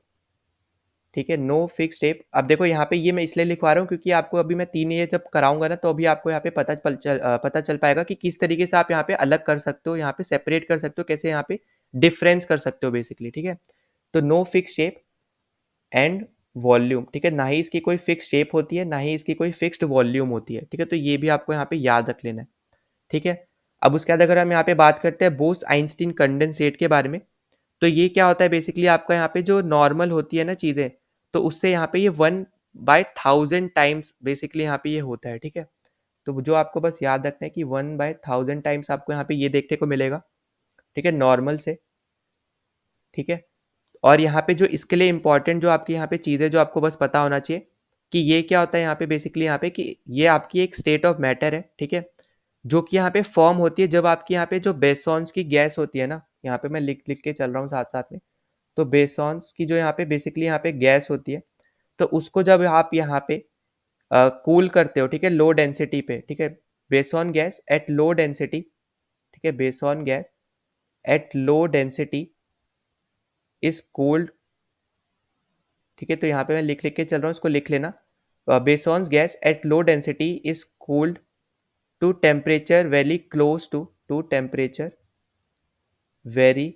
ठीक है, नो फिक्स शेप। अब देखो यहाँ पे ये मैं इसलिए लिखवा रहा हूँ क्योंकि आपको अभी मैं 3 ये जब कराऊंगा ना, तो अभी आपको यहाँ पे पता चल पाएगा कि किस तरीके से आप यहाँ पे अलग कर सकते हो, यहाँ पे सेपरेट कर सकते हो, कैसे यहाँ पे डिफरेंस कर सकते हो बेसिकली, ठीक है। तो no fix shape and volume, ठीक है, ना ही इसकी कोई फिक्स शेप होती है, ना ही इसकी कोई फिक्स्ड वॉल्यूम होती है, ठीक है। तो ये भी आपको यहाँ पे याद रख लेना है, ठीक है। अब उसके बाद अगर हम यहाँ पे बात करते हैं बोस आइंस्टीन कंडेंसेट के बारे में, तो ये क्या होता है बेसिकली आपका यहाँ पे जो नॉर्मल होती है ना चीज़ें, तो उससे यहाँ पे ये 1/1000 टाइम्स बेसिकली यहाँ पे ये होता है, ठीक है। तो जो आपको बस याद रखना है कि 1/1000 टाइम्स आपको यहाँ पे ये देखने को मिलेगा, ठीक है, नॉर्मल से, ठीक है। और यहाँ पे जो इसके लिए इंपॉर्टेंट जो आपकी यहाँ पे चीज़ें जो आपको बस पता होना चाहिए कि ये क्या होता है यहाँ पे बेसिकली यहाँ पे कि ये आपकी एक स्टेट ऑफ मैटर है, ठीक है, जो कि यहाँ पे फॉर्म होती है जब आपकी यहाँ पे जो बेसॉन्स की गैस होती है ना, यहाँ पे मैं लिख लिख के चल रहा हूँ साथ साथ में। तो बेसॉन्स की जो यहाँ पे बेसिकली यहाँ पे गैस होती है, तो उसको जब आप यहाँ पे कूल करते हो, ठीक है, लो डेंसिटी पे, ठीक है, boson gas at low density, ठीक है, boson gas at low density is cooled, ठीक है। तो यहाँ पे मैं लिख लिख के चल रहा हूँ, इसको लिख लेना। Bosons gas at low density is cooled to temperature very close to temperature very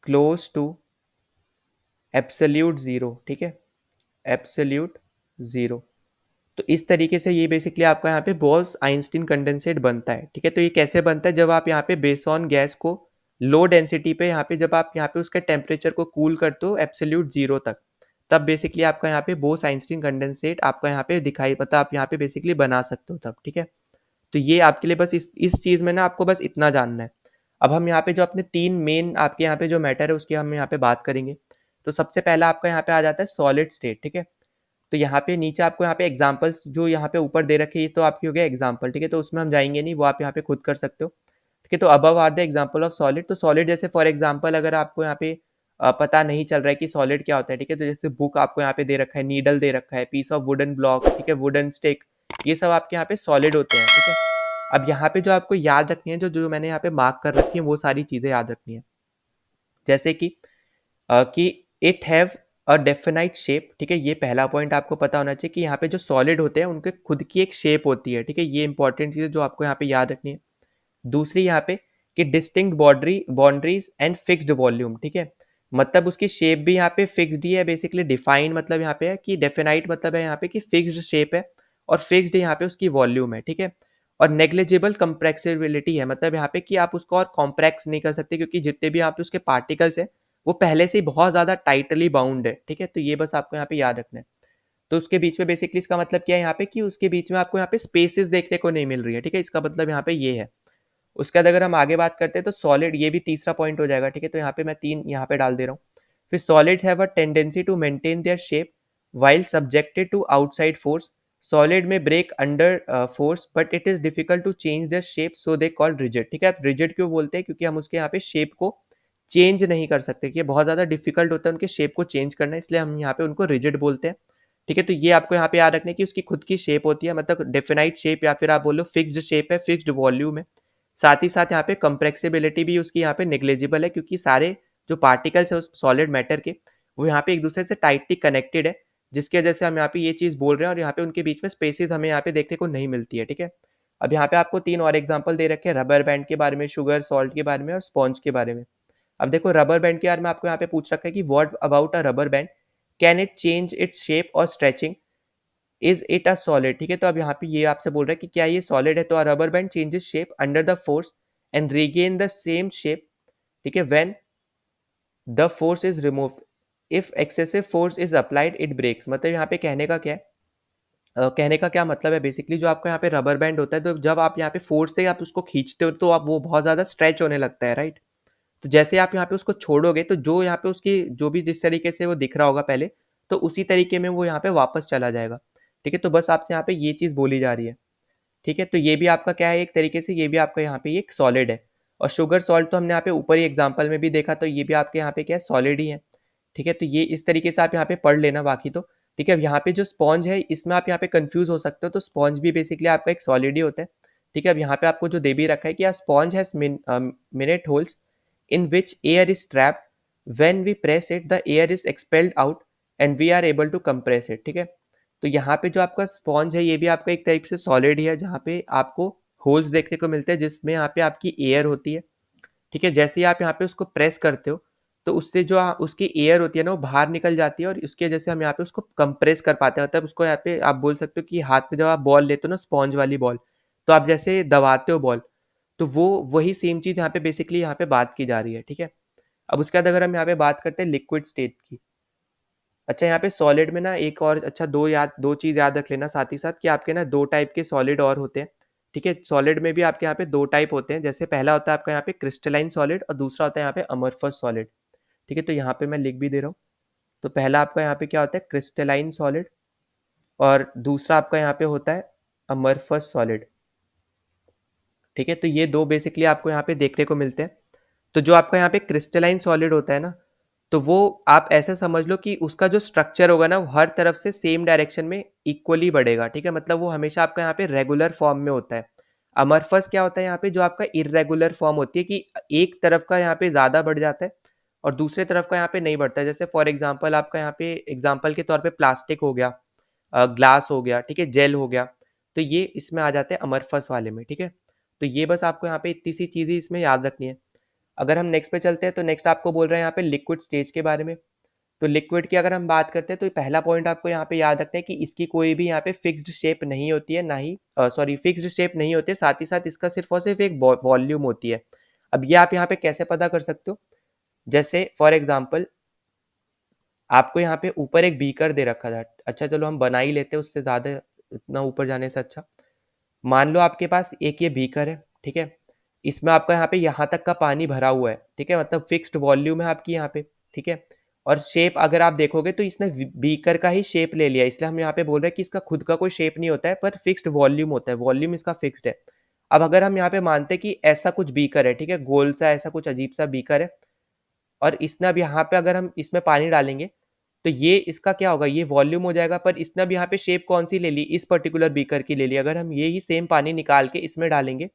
close to absolute zero, ठीक है, एब्सोल्यूट ज़ीरो। तो इस तरीके से ये बेसिकली आपका यहाँ पे बोस आइंस्टीन कंडेंसेट बनता है, ठीक है। तो ये कैसे बनता है, जब आप यहाँ पे बेसॉन गैस को लो डेंसिटी पे यहाँ पे जब आप यहाँ पे उसके टेम्परेचर को कूल करते हो एब्सोल्यूट जीरो तक, तब बेसिकली आपका यहाँ पे बोस आइंस्टीन कंडेंसेट आपका यहाँ पे दिखाई पता आप यहाँ पे बेसिकली बना सकते हो तब, ठीक है। तो ये आपके लिए बस इस चीज़ में ना आपको बस इतना जानना है। अब हम यहाँ पे जो अपने 3 मेन आपके यहाँ पे जो मैटर है उसकी हम यहाँ पे बात करेंगे। तो सबसे पहला आपका यहाँ पे आ जाता है सॉलिड स्टेट, ठीक है। तो यहाँ पे नीचे आपको यहाँ पे एग्जांपल्स जो यहाँ पे ऊपर दे रखे हैं, ये तो आपकी हो गया एग्जांपल, ठीक है। तो उसमें हम जाएंगे नहीं, वो आप यहाँ पे खुद कर सकते हो, ठीक है। तो above are the example of solid. तो सॉलिड जैसे फॉर एग्जांपल अगर आपको यहाँ पे पता नहीं चल रहा है कि सॉलिड क्या होता है, ठीक है, तो जैसे बुक आपको यहाँ पे दे रखा है, नीडल दे रखा है, पीस ऑफ वुडन ब्लॉक, ठीक है, वुडन स्टिक, ये सब आपके यहाँ पे सॉलिड होते हैं, ठीक है। अब यहाँ पे जो आपको याद रखनी है, जो जो मैंने यहाँ पे मार्क कर रखी है, वो सारी चीज़ें याद रखनी है। जैसे कि it have a definite shape, ठीक है, ये पहला पॉइंट आपको पता होना चाहिए कि यहाँ पे जो सॉलिड होते हैं उनके खुद की एक शेप होती है, ठीक है, ये इंपॉर्टेंट चीज़ है जो आपको यहाँ पे याद रखनी है। दूसरी यहाँ पे कि distinct boundaries and fixed volume, ठीक है, मतलब उसकी शेप भी यहाँ पे फिक्स्ड ही है बेसिकली, डिफाइंड मतलब यहाँ पे है कि डेफिनाइट मतलब है यहाँ पे कि फिक्स्ड शेप है, और फिक्स्ड यहाँ पे उसकी वॉल्यूम है, ठीक है। और नेग्लिजिबल कंप्रेक्सिबिलिटी है, मतलब यहाँ पे कि आप उसको और कॉम्प्रेक्स नहीं कर सकते क्योंकि जितने भी यहाँ पे उसके पार्टिकल्स है वो पहले से ही बहुत ज़्यादा टाइटली बाउंड है, ठीक है। तो ये बस आपको यहाँ पे याद रखना है। तो उसके बीच में बेसिकली इसका मतलब क्या है यहाँ पे कि उसके बीच में आपको यहाँ पे स्पेसेस देखने को नहीं मिल रही है, ठीक है, इसका मतलब यहाँ पे ये है। उसके बाद अगर हम आगे बात करते हैं तो सॉलिड, ये भी तीसरा पॉइंट हो जाएगा, ठीक है। तो यहाँ पे मैं 3 यहाँ पे डाल दे रहा हूँ। फिर solids have a tendency to maintain their shape while subjected to outside force. Solid may break under force but it is difficult to change their shape, so they called rigid। ठीक है, आप rigid क्यों बोलते हैं? क्योंकि हम उसके यहाँ पे शेप को चेंज नहीं कर सकते, कि बहुत ज़्यादा डिफिकल्ट होता है उनके शेप को चेंज करना, इसलिए हम यहाँ पे उनको रिजिड बोलते हैं। ठीक है, तो ये आपको यहाँ पे याद रखना है कि उसकी खुद की शेप होती है, मतलब डेफिनाइट शेप, या फिर आप बोलो फिक्स्ड शेप है, फिक्स्ड वॉल्यूम है। साथ ही साथ यहाँ पे कंप्रेक्सिबिलिटी भी उसकी यहाँ पे नेग्लिजिबल है, क्योंकि सारे जो पार्टिकल्स है उस सॉलिड मैटर के, वो यहाँ पे एक दूसरे से टाइटली कनेक्टेड है, जिसकी वजह से हम यहाँ पे ये चीज़ बोल रहे हैं, और यहाँ पे उनके बीच में स्पेसिस हमें यहाँ पे देखने को नहीं मिलती है। ठीक है, अब यहाँ पे आपको 3 और एग्जांपल दे रखे हैं, रबर बैंड के बारे में, शुगर सॉल्ट के बारे में, और स्पॉन्ज के बारे में। अब देखो रबर बैंड के बारे में आपको यहाँ पे पूछ रखा है कि what about a rubber band, can it change its shape और stretching, is it a solid. ठीक है, तो अब यहाँ पे ये आपसे बोल रहा है कि क्या ये सॉलिड है, तो a rubber band changes shape under the force and regain the same shape. ठीक है, when the force is remove, if excessive force is applied it breaks. मतलब यहाँ पे कहने का क्या है, कहने का क्या मतलब है, बेसिकली जो आपका यहाँ पे रबर बैंड होता है, तो जब आप यहाँ पे फोर्स से आप उसको खींचते हो तो आप वो बहुत ज़्यादा स्ट्रेच होने लगता है, राइट। तो जैसे आप यहाँ पे उसको छोड़ोगे तो जो यहाँ पे उसकी जो भी जिस तरीके से वो दिख रहा होगा पहले, तो उसी तरीके में वो यहाँ पे वापस चला जाएगा। ठीक है, तो बस आपसे यहाँ पे ये चीज़ बोली जा रही है। ठीक है, तो ये भी आपका क्या है, एक तरीके से ये भी आपका यहाँ पे एक सॉलिड है। और शुगर सॉल्ट तो हमने यहाँ पे ऊपर ही एग्जाम्पल में भी देखा, तो ये भी आपके यहाँ पे क्या है, सॉलिड ही है। ठीक है, तो ये इस तरीके से आप यहाँ पे पढ़ लेना बाकी तो। ठीक है, अब यहाँ पे जो स्पॉन्ज है इसमें आप यहाँ पे कंफ्यूज हो सकते हो, तो स्पॉन्ज भी बेसिकली आपका एक सॉलिड ही होता है। ठीक है, अब यहाँ पे आपको जो दे भी रखा है कि sponge has minute holes in which air is trapped, when we press it the air is expelled out and we are able to compress it। ठीक है, तो यहाँ पे जो आपका स्पॉन्ज है ये भी आपका एक टाइप से सॉलिड ही है, जहाँ पे आपको होल्स देखने को मिलते हैं जिसमें यहाँ पे आपकी एयर होती है। ठीक है, जैसे ही आप यहाँ पे उसको प्रेस करते हो तो उससे जो उसकी एयर होती है ना वो बाहर निकल जाती है, और उसके वजह से हम यहाँ पे उसको कंप्रेस कर पाते हैं। मतलब उसको यहाँ पे आप बोल सकते हो कि हाथ में जब आप बॉल लेते हो ना, स्पॉन्ज वाली बॉल, तो आप जैसे दबाते हो बॉल, तो वो वही सेम चीज़ यहाँ पे बेसिकली यहाँ पे बात की जा रही है। ठीक है, अब उसके बाद अगर हम यहाँ पे बात करते हैं लिक्विड स्टेट की। अच्छा, यहाँ पे सॉलिड में ना एक और अच्छा दो चीज़ याद रख लेना साथ ही साथ, कि आपके ना 2 टाइप के सॉलिड और होते हैं। ठीक है, सॉलिड में भी आपके यहाँ पे 2 टाइप होते हैं। जैसे पहला होता है आपका यहाँ पे क्रिस्टलाइन सॉलिड, और दूसरा होता है यहाँ पे अमorphous सॉलिड। ठीक है, तो यहाँ पे मैं लिख भी दे रहा हूँ। तो पहला आपका यहाँ पे क्या होता है, क्रिस्टलाइन सॉलिड, और दूसरा आपका यहाँ पे होता है अमorphous सॉलिड। ठीक है, तो ये 2 बेसिकली आपको यहाँ पे देखने को मिलते हैं। तो जो आपका यहाँ पे क्रिस्टलाइन सॉलिड होता है ना, तो वो आप ऐसे समझ लो कि उसका जो स्ट्रक्चर होगा ना, वो हर तरफ से सेम डायरेक्शन में इक्वली बढ़ेगा। ठीक है, मतलब वो हमेशा आपका यहाँ पे रेगुलर फॉर्म में होता है। अमरफस क्या होता है यहाँ पे, जो आपका इरेगुलर फॉर्म होती है, कि एक तरफ का यहाँ पे ज़्यादा बढ़ जाता है और दूसरे तरफ का यहाँ पे नहीं बढ़ता है। जैसे फॉर एग्जाम्पल आपका यहाँ पे एग्जाम्पल के तौर पे प्लास्टिक हो गया, ग्लास हो गया, ठीक है, जेल हो गया, तो ये इसमें आ जाते हैं अमरफस वाले में। ठीक है, तो ये बस आपको यहाँ पे इतनी सी चीज़ें इसमें याद रखनी है। अगर हम नेक्स्ट पे चलते हैं तो नेक्स्ट आपको बोल रहे हैं यहाँ पे लिक्विड स्टेज के बारे में। तो लिक्विड की अगर हम बात करते हैं तो पहला पॉइंट आपको यहाँ पे याद रखना है कि इसकी कोई भी यहाँ पे फिक्स्ड शेप नहीं होती है, ना ही फिक्स्ड शेप नहीं होती है, साथ ही साथ इसका सिर्फ और सिर्फ एक वॉल्यूम होती है। अब ये आप यहाँ पे कैसे पता कर सकते हो, जैसे फॉर एग्जाम्पल आपको यहाँ पे ऊपर एक बीकर दे रखा था। अच्छा चलो हम बना ही लेते हैं, उससे ज़्यादा इतना ऊपर जाने से अच्छा। मान लो आपके पास एक ये बीकर है, ठीक है, इसमें आपका यहाँ पे यहाँ तक का पानी भरा हुआ है। ठीक है, मतलब फिक्स्ड वॉल्यूम है आपकी यहाँ पे। ठीक है, और शेप अगर आप देखोगे तो इसने बीकर का ही शेप ले लिया, इसलिए हम यहाँ पे बोल रहे हैं कि इसका खुद का कोई शेप नहीं होता है, पर फिक्स्ड वॉल्यूम होता है, वॉल्यूम इसका फिक्स्ड है। अब अगर हम यहाँ पे मानते हैं कि ऐसा कुछ बीकर है, ठीक है, गोल सा ऐसा कुछ अजीब सा बीकर है, और इसने अब यहाँ पे अगर हम इसमें पानी डालेंगे तो ये इसका क्या होगा, ये वॉल्यूम हो जाएगा, पर इसने अब यहाँ पे शेप कौन सी ले ली, इस पर्टिकुलर बीकर की ले ली। अगर हम ये ही सेम पानी निकाल के इसमें डालेंगे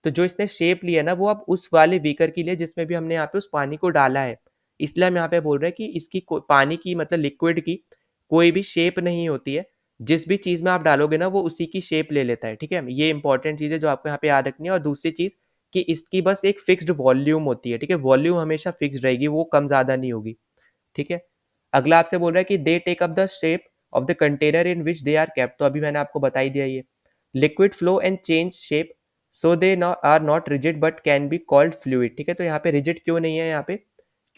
तो जो इसने शेप लिया ना, वो अब उस वाले बीकर की लिए जिसमें भी हमने यहाँ पे उस पानी को डाला है। इसलिए हम यहाँ पे बोल रहे हैं कि इसकी पानी की मतलब लिक्विड की कोई भी शेप नहीं होती है, जिस भी चीज में आप डालोगे ना वो उसी की शेप ले लेता है। ठीक है, ये इंपॉर्टेंट चीज है जो आपको यहाँ पे याद रखनी है। और दूसरी चीज कि इसकी बस एक फिक्स्ड वॉल्यूम होती है। ठीक है, वॉल्यूम हमेशा फिक्स्ड रहेगी, वो कम ज्यादा नहीं होगी। ठीक है, अगला आपसे बोल रहा है कि they take up the shape of the container in which they are kept. तो अभी मैंने आपको बता ही दिया ये liquid flow and change shape, so they are not rigid but can be called fluid. ठीक है, तो यहाँ पे रिजिड क्यों नहीं है यहाँ पे,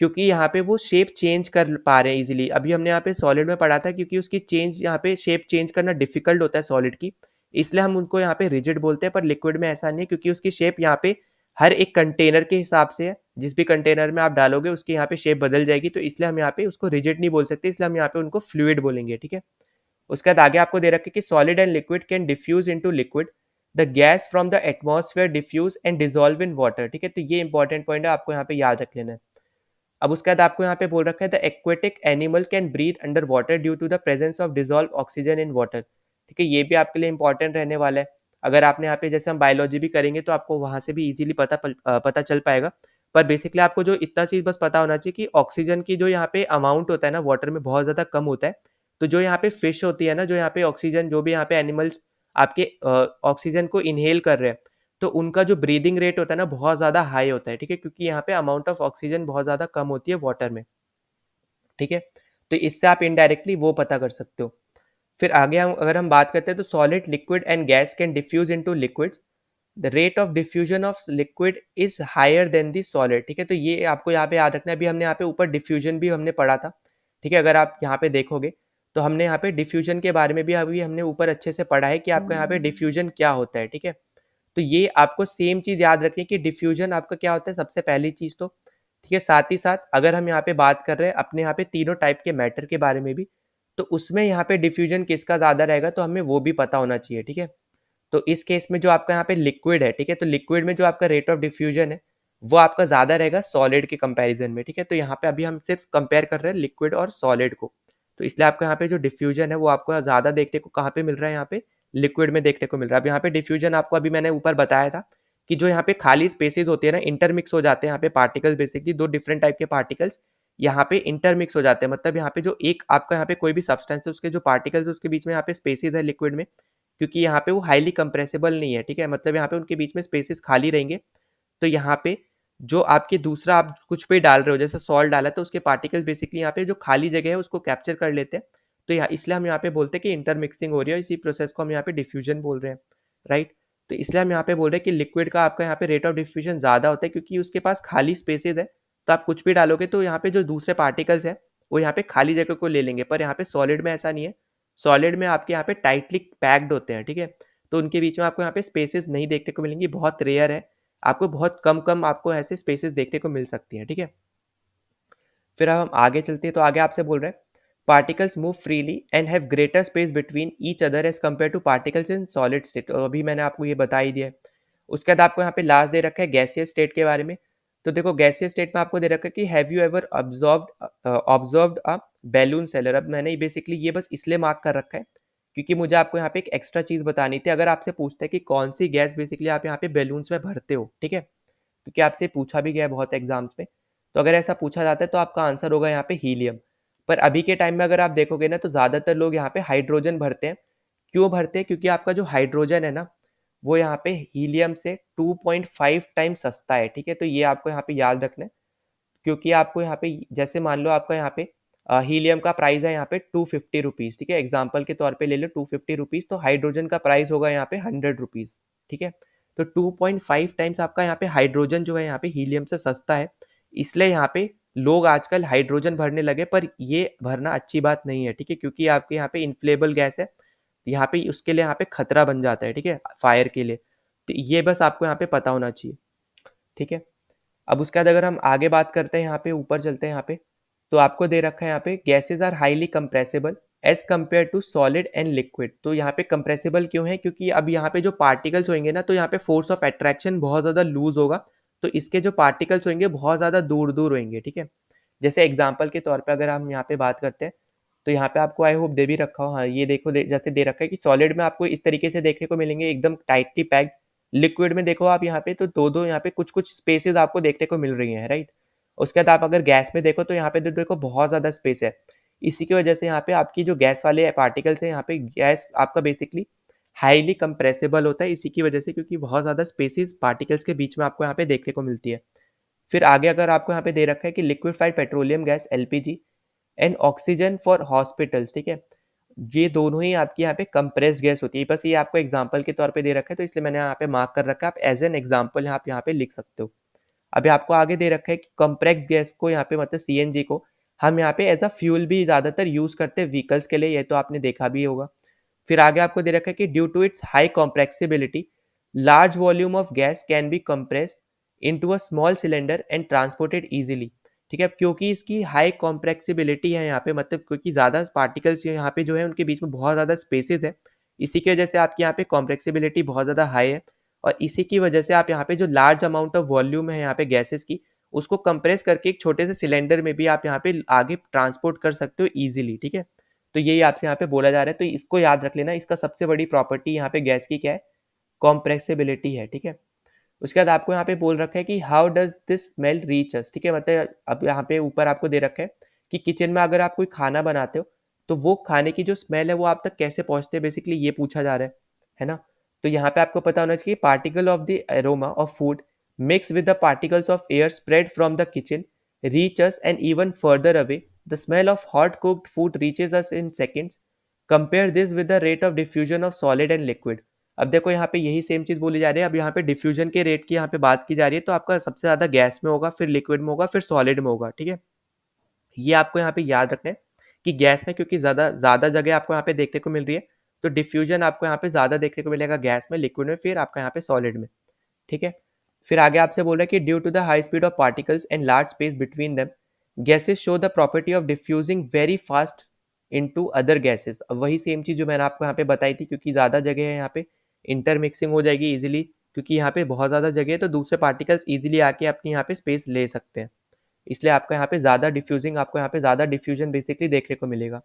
क्योंकि यहाँ पे वो शेप चेंज कर पा रहे हैं इजीली। अभी हमने यहाँ पे सॉलिड में पढ़ा था, क्योंकि उसकी चेंज यहाँ पे शेप चेंज करना डिफिकल्ट होता है सॉलिड की, इसलिए हम उनको यहाँ पे रिजिड बोलते हैं। पर लिक्विड में ऐसा नहीं है, क्योंकि उसकी शेप यहाँ पे हर एक कंटेनर के हिसाब से है, जिस भी कंटेनर में आप डालोगे उसकी यहाँ पे शेप बदल जाएगी, तो इसलिए हम यहाँ पे उसको रिजिड नहीं बोल सकते, इसलिए हम यहाँ पे उनको फ्लूइड बोलेंगे, ठीक है। उसके बाद आगे आपको दे रखा है कि solid and liquid can diffuse into liquid, the gas from the atmosphere diffuse and dissolve in water, ठीक है। तो ये इंपॉर्टेंट पॉइंट है, आपको यहाँ पे याद रख लेना है। अब उसके बाद आपको यहाँ पे बोल रखा है the aquatic animal can breathe under water due to the presence of dissolve oxygen in water, ठीक है। ये भी आपके लिए इंपॉर्टेंट रहने वाला है। अगर आपने यहाँ पे जैसे हम बायोलॉजी भी करेंगे तो आपको वहां से भी इजीली पता चल पाएगा। पर बेसिकली आपको जो इतना चीज बस पता होना चाहिए कि ऑक्सीजन की जो यहाँ पे अमाउंट होता है ना वाटर में बहुत ज्यादा कम होता है। तो जो यहाँ पे फिश होती है ना, जो यहाँ पे ऑक्सीजन, जो भी यहाँ पे एनिमल्स आपके ऑक्सीजन को इनहेल कर रहे हैं, तो उनका जो ब्रीदिंग रेट होता है ना बहुत ज़्यादा हाई होता है, ठीक है, क्योंकि यहाँ पे अमाउंट ऑफ ऑक्सीजन बहुत ज़्यादा कम होती है वाटर में, ठीक है। तो इससे आप इनडायरेक्टली वो पता कर सकते हो। फिर आगे हम अगर हम बात करते हैं तो solid, liquid and gas can diffuse into liquids, the rate of diffusion of liquid is higher than the solid, ठीक है। तो ये आपको यहाँ पे याद रखना है। अभी हमने यहाँ पे ऊपर डिफ्यूजन भी हमने पढ़ा था, ठीक है। अगर आप यहाँ पे देखोगे तो हमने यहाँ पे डिफ्यूजन के बारे में भी अभी हमने ऊपर अच्छे से पढ़ा है कि आपका यहाँ पे डिफ्यूजन क्या होता है, ठीक है। तो ये आपको सेम चीज याद रखनी है कि डिफ्यूजन आपका क्या होता है, सबसे पहली चीज तो, ठीक है। साथ ही साथ अगर हम यहाँ पे बात कर रहे हैं अपने यहाँ पे तीनों टाइप के मैटर के बारे में भी, तो उसमें यहाँ पे डिफ्यूजन किसका ज्यादा रहेगा तो हमें वो भी पता होना चाहिए, ठीक है। तो इस केस में जो आपका यहाँ पे लिक्विड है, ठीक है, तो लिक्विड में जो आपका रेट ऑफ डिफ्यूजन है वो आपका ज्यादा रहेगा सॉलिड के कंपैरिजन में, ठीक है। तो यहाँ पे अभी हम सिर्फ कंपेयर कर रहे हैं लिक्विड और सॉलिड को, तो इसलिए आपका यहाँ पे जो डिफ्यूजन है वो आपको ज्यादा देखने को कहाँ पे मिल रहा है, यहाँ पे लिक्विड में देखने को मिल रहा है। अब यहाँ पे डिफ्यूजन आपको अभी मैंने ऊपर बताया था कि जो यहाँ पे खाली स्पेसेस होती है ना, इंटरमिक्स हो जाते हैं यहाँ पे पार्टिकल्स, बेसिकली दो डिफरेंट टाइप के पार्टिकल्स यहाँ पे इंटरमिक्स हो जाते हैं। मतलब यहाँ पे जो एक आपका यहाँ पे कोई भी सब्सटेंस है उसके जो पार्टिकल्स उसके बीच में यहाँ पे स्पेसेस है लिक्विड में, क्योंकि यहाँ पे वो हाईली कंप्रेसिबल नहीं है, ठीक है। मतलब यहाँ पे उनके बीच में स्पेसेस खाली रहेंगे। तो यहाँ पे जो आपके दूसरा आप कुछ भी डाल रहे हो, जैसे सॉल्ट डाला तो उसके पार्टिकल्स बेसिकली यहाँ पे जो खाली जगह है उसको कैप्चर कर लेते हैं। तो यहाँ इसलिए हम यहाँ पे बोलते हैं कि इंटरमिक्सिंग हो रही है, इसी प्रोसेस को हम यहाँ पे डिफ्यूजन बोल रहे हैं, राइट। तो इसलिए हम यहाँ पे बोल रहे हैं कि लिक्विड का आपका यहाँ पे रेट ऑफ डिफ्यूजन ज़्यादा होता है, क्योंकि उसके पास खाली स्पेसेस है। तो आप कुछ भी डालोगे तो यहाँ पे जो दूसरे पार्टिकल्स हैं वो यहाँ पे खाली जगह को ले लेंगे, पर यहाँ पे सॉलिड में ऐसा नहीं है। सॉलिड में आपके यहाँ पे टाइटली पैक्ड होते हैं, ठीक है। तो उनके बीच में आपको यहाँ पे स्पेसेस नहीं देखने को मिलेंगी, बहुत रेयर है, आपको बहुत कम कम आपको ऐसे स्पेसेस देखने को मिल सकती हैं, ठीक है। फिर अब हम आगे चलते हैं तो आगे आपसे बोल रहे हैं particles move freely and have greater space between each other as compare to particles in solid state. तो अभी मैंने आपको ये बता ही दिया है। उसके बाद आपको यहाँ पे लास्ट दे रखा है गैसियस स्टेट के बारे में। तो देखो गैसियस स्टेट में आपको दे रखा है कि have you ever observed a balloon seller. अब मैंने बेसिकली ये बस इसलिए मार्क कर रखा है क्योंकि मुझे आपको यहाँ पे एक एक्स्ट्रा चीज बतानी थी। अगर आपसे पूछते हैं कि कौन सी गैस बेसिकली आप यहाँ पे बैलून्स में भरते हो, ठीक है, क्योंकि आपसे पूछा भी गया है बहुत एग्जाम्स में, तो अगर ऐसा पूछा जाता है तो आपका आंसर होगा यहाँ पे हीलियम। पर अभी के टाइम में अगर आप देखोगे ना तो ज़्यादातर लोग यहाँ पे हाइड्रोजन भरते हैं। क्यों भरते हैं? क्योंकि आपका जो हाइड्रोजन है ना वो यहाँ पे हीलियम से 2.5 टाइम सस्ता है, ठीक है। तो ये आपको यहाँ पे याद रखना है, क्योंकि आपको यहाँ पे जैसे मान लो आपका यहाँ पे हीलियम का प्राइस है यहाँ पे 250 रुपीज़, ठीक है, एग्जाम्पल के तौर पे ले लो 250 रुपीज़, तो हाइड्रोजन का प्राइस होगा यहाँ पे 100 रुपीज़, ठीक है। तो 2.5 टाइम्स आपका यहाँ पे हाइड्रोजन जो है यहाँ पे हीलियम से सस्ता है, इसलिए यहाँ पे लोग आजकल हाइड्रोजन भरने लगे। पर ये भरना अच्छी बात नहीं है, ठीक है, क्योंकि आपके यहाँ पे इन्फ्लेबल गैस है, यहाँ पे उसके लिए यहाँ पे खतरा बन जाता है, ठीक है, फायर के लिए। तो ये बस आपको यहाँ पे पता होना चाहिए, ठीक है। अब उसके बाद अगर हम आगे बात करते हैं यहाँ पे ऊपर चलते हैं यहाँ पे, तो आपको दे रखा है यहाँ पे gases are highly compressible as compare to solid and liquid. तो यहाँ पे कंप्रेसिबल क्यों है? क्योंकि अब यहाँ पे जो पार्टिकल्स होंगे ना तो यहाँ पे फोर्स ऑफ अट्रैक्शन बहुत ज़्यादा लूज होगा, तो इसके जो पार्टिकल्स होंगे बहुत ज़्यादा दूर दूर होंगे, ठीक है। जैसे एग्जाम्पल के तौर पर अगर हम यहाँ पे बात करते हैं तो यहाँ पे आपको आई होप दे भी रखा हो, हाँ ये देखो जैसे दे रखा है कि सॉलिड में आपको इस तरीके से देखने को मिलेंगे एकदम टाइटली पैक्ड। लिक्विड में देखो आप यहाँ पे तो दो दो यहाँ पे कुछ कुछ स्पेसेस आपको देखने को मिल रही हैं, राइट। उसके बाद आप अगर गैस में देखो तो यहाँ पे देखो बहुत ज़्यादा स्पेस है। इसी की वजह से यहाँ पे आपकी जो गैस वाले पार्टिकल्स हैं यहाँ पे गैस आपका बेसिकली हाईली कंप्रेसिबल होता है, इसी की वजह से, क्योंकि बहुत ज़्यादा स्पेसिस पार्टिकल्स के बीच में आपको यहाँ पे देखने को मिलती है। फिर आगे अगर आपको यहाँ पे दे रखा है कि liquefied petroleum gas LPG and oxygen for hospitals, ठीक है, ये दोनों ही आपकी यहाँ पे कंप्रेस्ड गैस होती है। बस ये आपको एग्जांपल के तौर पे दे रखा है तो इसलिए मैंने यहाँ पे मार्क कर रखा है, आप एज एन एग्जांपल आप यहाँ पे लिख सकते हो। अभी आपको आगे दे रखा है कि कंप्रेस्ड गैस को यहाँ पे मतलब सीएनजी को हम यहाँ पे एज अ फ्यूल भी ज़्यादातर यूज करते हैं व्हीकल्स के लिए, ये तो आपने देखा भी होगा। फिर आगे आपको दे रखा है कि due to its high compressibility large volume of gas can be compressed into a small cylinder and transported easily. ठीक है, क्योंकि इसकी हाई कॉम्प्रेक्सिबिलिटी है यहाँ पे, मतलब क्योंकि ज़्यादा पार्टिकल्स यहाँ पे जो है उनके बीच में बहुत ज़्यादा स्पेसेस है, इसी की वजह से आपकी यहाँ पे कॉम्प्रेक्सिबिलिटी बहुत ज़्यादा हाई है, और इसी की वजह से आप यहाँ पे जो लार्ज अमाउंट ऑफ वॉल्यूम है यहाँ पे गैसेस की, उसको कंप्रेस करके एक छोटे से सिलेंडर में भी आप यहाँ पे आगे ट्रांसपोर्ट कर सकते हो ईजिली। ठीक है, तो यही आपसे यहाँ पे बोला जा रहा है, तो इसको याद रख लेना। इसका सबसे बड़ी प्रॉपर्टी यहाँ पे गैस की क्या है, कॉम्प्रेसिबिलिटी है। ठीक है, उसके बाद आपको यहाँ पे बोल रखा है कि how does this smell reach अस। ठीक है, मतलब अब यहाँ पे ऊपर आपको दे रखा है कि किचन में अगर आप कोई खाना बनाते हो तो वो खाने की जो स्मेल है वो आप तक कैसे पहुंचते हैं, बेसिकली ये पूछा जा रहा है ना। तो यहाँ पे आपको पता होना चाहिए particle of the aroma of food mix with the particles of air spread from the kitchen reach us and even further away. The smell of hot cooked food reaches us in seconds. Compare this with the rate of diffusion of solid and liquid. अब देखो यहाँ पे यही सेम चीज बोली जा रही है। अब यहाँ पे डिफ्यूजन के रेट की यहाँ पे बात की जा रही है, तो आपका सबसे ज्यादा गैस में होगा, फिर लिक्विड में होगा, फिर सॉलिड में होगा। ठीक है, ये आपको यहाँ पे याद रखना है कि गैस में क्योंकि ज्यादा ज्यादा जगह आपको यहाँ पे देखने को मिल रही है, तो डिफ्यूजन आपको यहाँ पे ज्यादा देखने को मिलेगा गैस में, लिक्विड में, फिर आपका यहाँ पे सॉलिड में। ठीक है, फिर आगे आपसे बोल रहा है कि due to the high speed of particles and large space between them gases show the property of diffusing very fast into other gases. अब वही सेम चीज जो मैंने आपको यहाँ पे बताई थी, क्योंकि ज्यादा जगह है यहाँ पे इंटरमिक्सिंग हो जाएगी इजीली, क्योंकि यहाँ पे बहुत ज्यादा जगह है, तो दूसरे पार्टिकल्स इजीली आके अपनी यहाँ पे स्पेस ले सकते हैं, इसलिए आपको यहाँ पे ज्यादा डिफ्यूजिंग, आपको यहाँ पे ज्यादा डिफ्यूजन बेसिकली देखने को मिलेगा।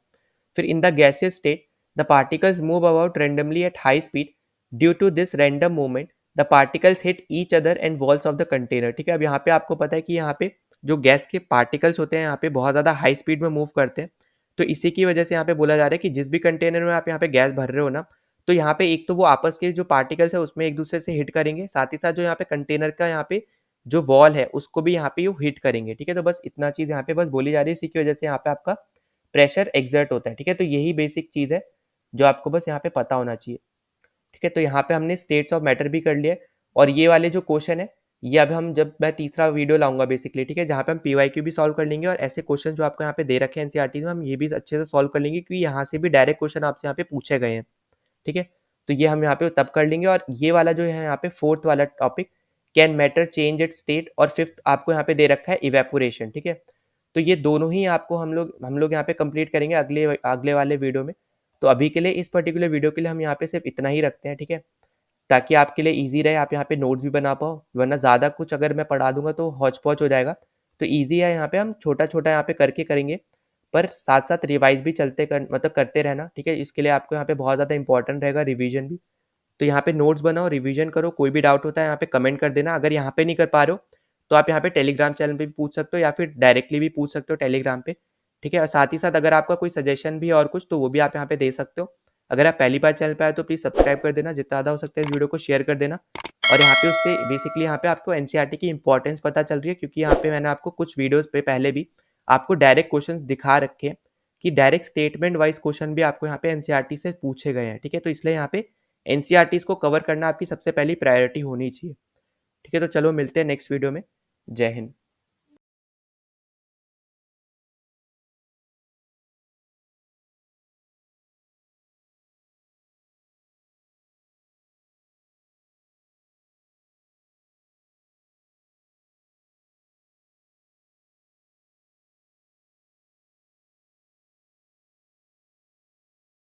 फिर in the gaseous state the particles move about randomly at high speed. Due to this random movement the particles hit each other and walls of the container. ठीक है, अब यहाँ पे आपको पता है कि यहाँ पे जो गैस के पार्टिकल्स होते हैं यहाँ पे बहुत ज़्यादा हाई स्पीड में मूव करते हैं, तो इसी की वजह से यहाँ पे बोला जा रहा है कि जिस भी कंटेनर में आप यहाँ पे गैस भर रहे हो ना, तो यहाँ पे एक तो वो आपस के जो पार्टिकल्स है उसमें एक दूसरे से हिट करेंगे, साथ ही साथ जो यहाँ पे कंटेनर का यहाँ पे जो वॉल है उसको भी यहाँ पे वो हिट करेंगे। ठीक है, तो बस इतना चीज़ यहाँ पे बस बोली जा रही है, इसी की वजह से यहाँ पे आपका प्रेशर एक्सर्ट होता है। ठीक है, तो यही बेसिक चीज़ है जो आपको बस यहाँ पे पता होना चाहिए। ठीक है, तो यहाँ पे हमने स्टेट्स ऑफ मैटर भी कर लिया, और ये वाले जो क्वेश्चन है ये अब हम जब मैं तीसरा वीडियो लाऊंगा बेसिकली, ठीक है, जहाँ पे हम पीवाईक्यू भी सॉल्व कर लेंगे, और ऐसे क्वेश्चन जो आपको यहाँ पे दे रखे हैं एनसीईआरटी में हम ये भी अच्छे से सॉल्व कर लेंगे, क्योंकि यहाँ से भी डायरेक्ट क्वेश्चन आपसे यहाँ पे पूछे गए हैं। ठीक है, तो ये हम यहाँ पे तब कर लेंगे। और ये वाला जो है यहाँ पे फोर्थ वाला topic, can matter change it state, और फिफ्थ आपको यहाँ पे दे रखा है इवेपोरेशन। ठीक है, तो ये दोनों ही आपको हम लोग यहाँ पे कंप्लीट करेंगे अगले अगले वाले वीडियो में। तो अभी के लिए इस पर्टिकुलर वीडियो के लिए हम यहाँ पे सिर्फ इतना ही रखते हैं। ठीक है, ताकि आपके लिए ईजी रहे, आप यहाँ पे नोट्स भी बना पाओ, वरना ज़्यादा कुछ अगर मैं पढ़ा दूंगा तो हौच पौच हो जाएगा। तो ईजी है, यहाँ पे हम छोटा छोटा यहाँ पे करके करेंगे, पर साथ साथ रिवाइज भी मतलब करते रहना। ठीक है, इसके लिए आपको यहाँ पे बहुत ज़्यादा इंपॉर्टेंट रहेगा रिवीजन भी। तो यहाँ पे नोट्स बनाओ, रिवीजन करो, कोई भी डाउट होता है यहाँ पे कमेंट कर देना। अगर यहाँ पे नहीं कर पा रहे हो तो आप यहाँ पे टेलीग्राम चैनल पे भी पूछ सकते हो, या फिर डायरेक्टली भी पूछ सकते हो टेलीग्राम पे। ठीक है, और साथ ही साथ अगर आपका कोई सजेशन भी है और कुछ, तो वो भी आप यहाँ पे दे सकते हो। अगर आप पहली बार चैनल पे आए तो प्लीज़ सब्सक्राइब कर देना, जितना ज़्यादा हो सकता है इस वीडियो को शेयर कर देना। और यहाँ पे उससे बेसिकली यहाँ पे आपको एनसीईआरटी की इंपॉर्टेंस पता चल रही है, क्योंकि यहाँ पे मैंने आपको कुछ वीडियोस पे पहले भी आपको डायरेक्ट क्वेश्चन दिखा रखे हैं कि डायरेक्ट स्टेटमेंट वाइज क्वेश्चन भी आपको यहाँ पे एनसीईआरटी से पूछे गए हैं। ठीक है, तो इसलिए यहाँ पे एनसीईआरटीज़ को कवर करना आपकी सबसे पहली प्रायोरिटी होनी चाहिए। ठीक है, तो चलो मिलते हैं नेक्स्ट वीडियो में। जय हिंद।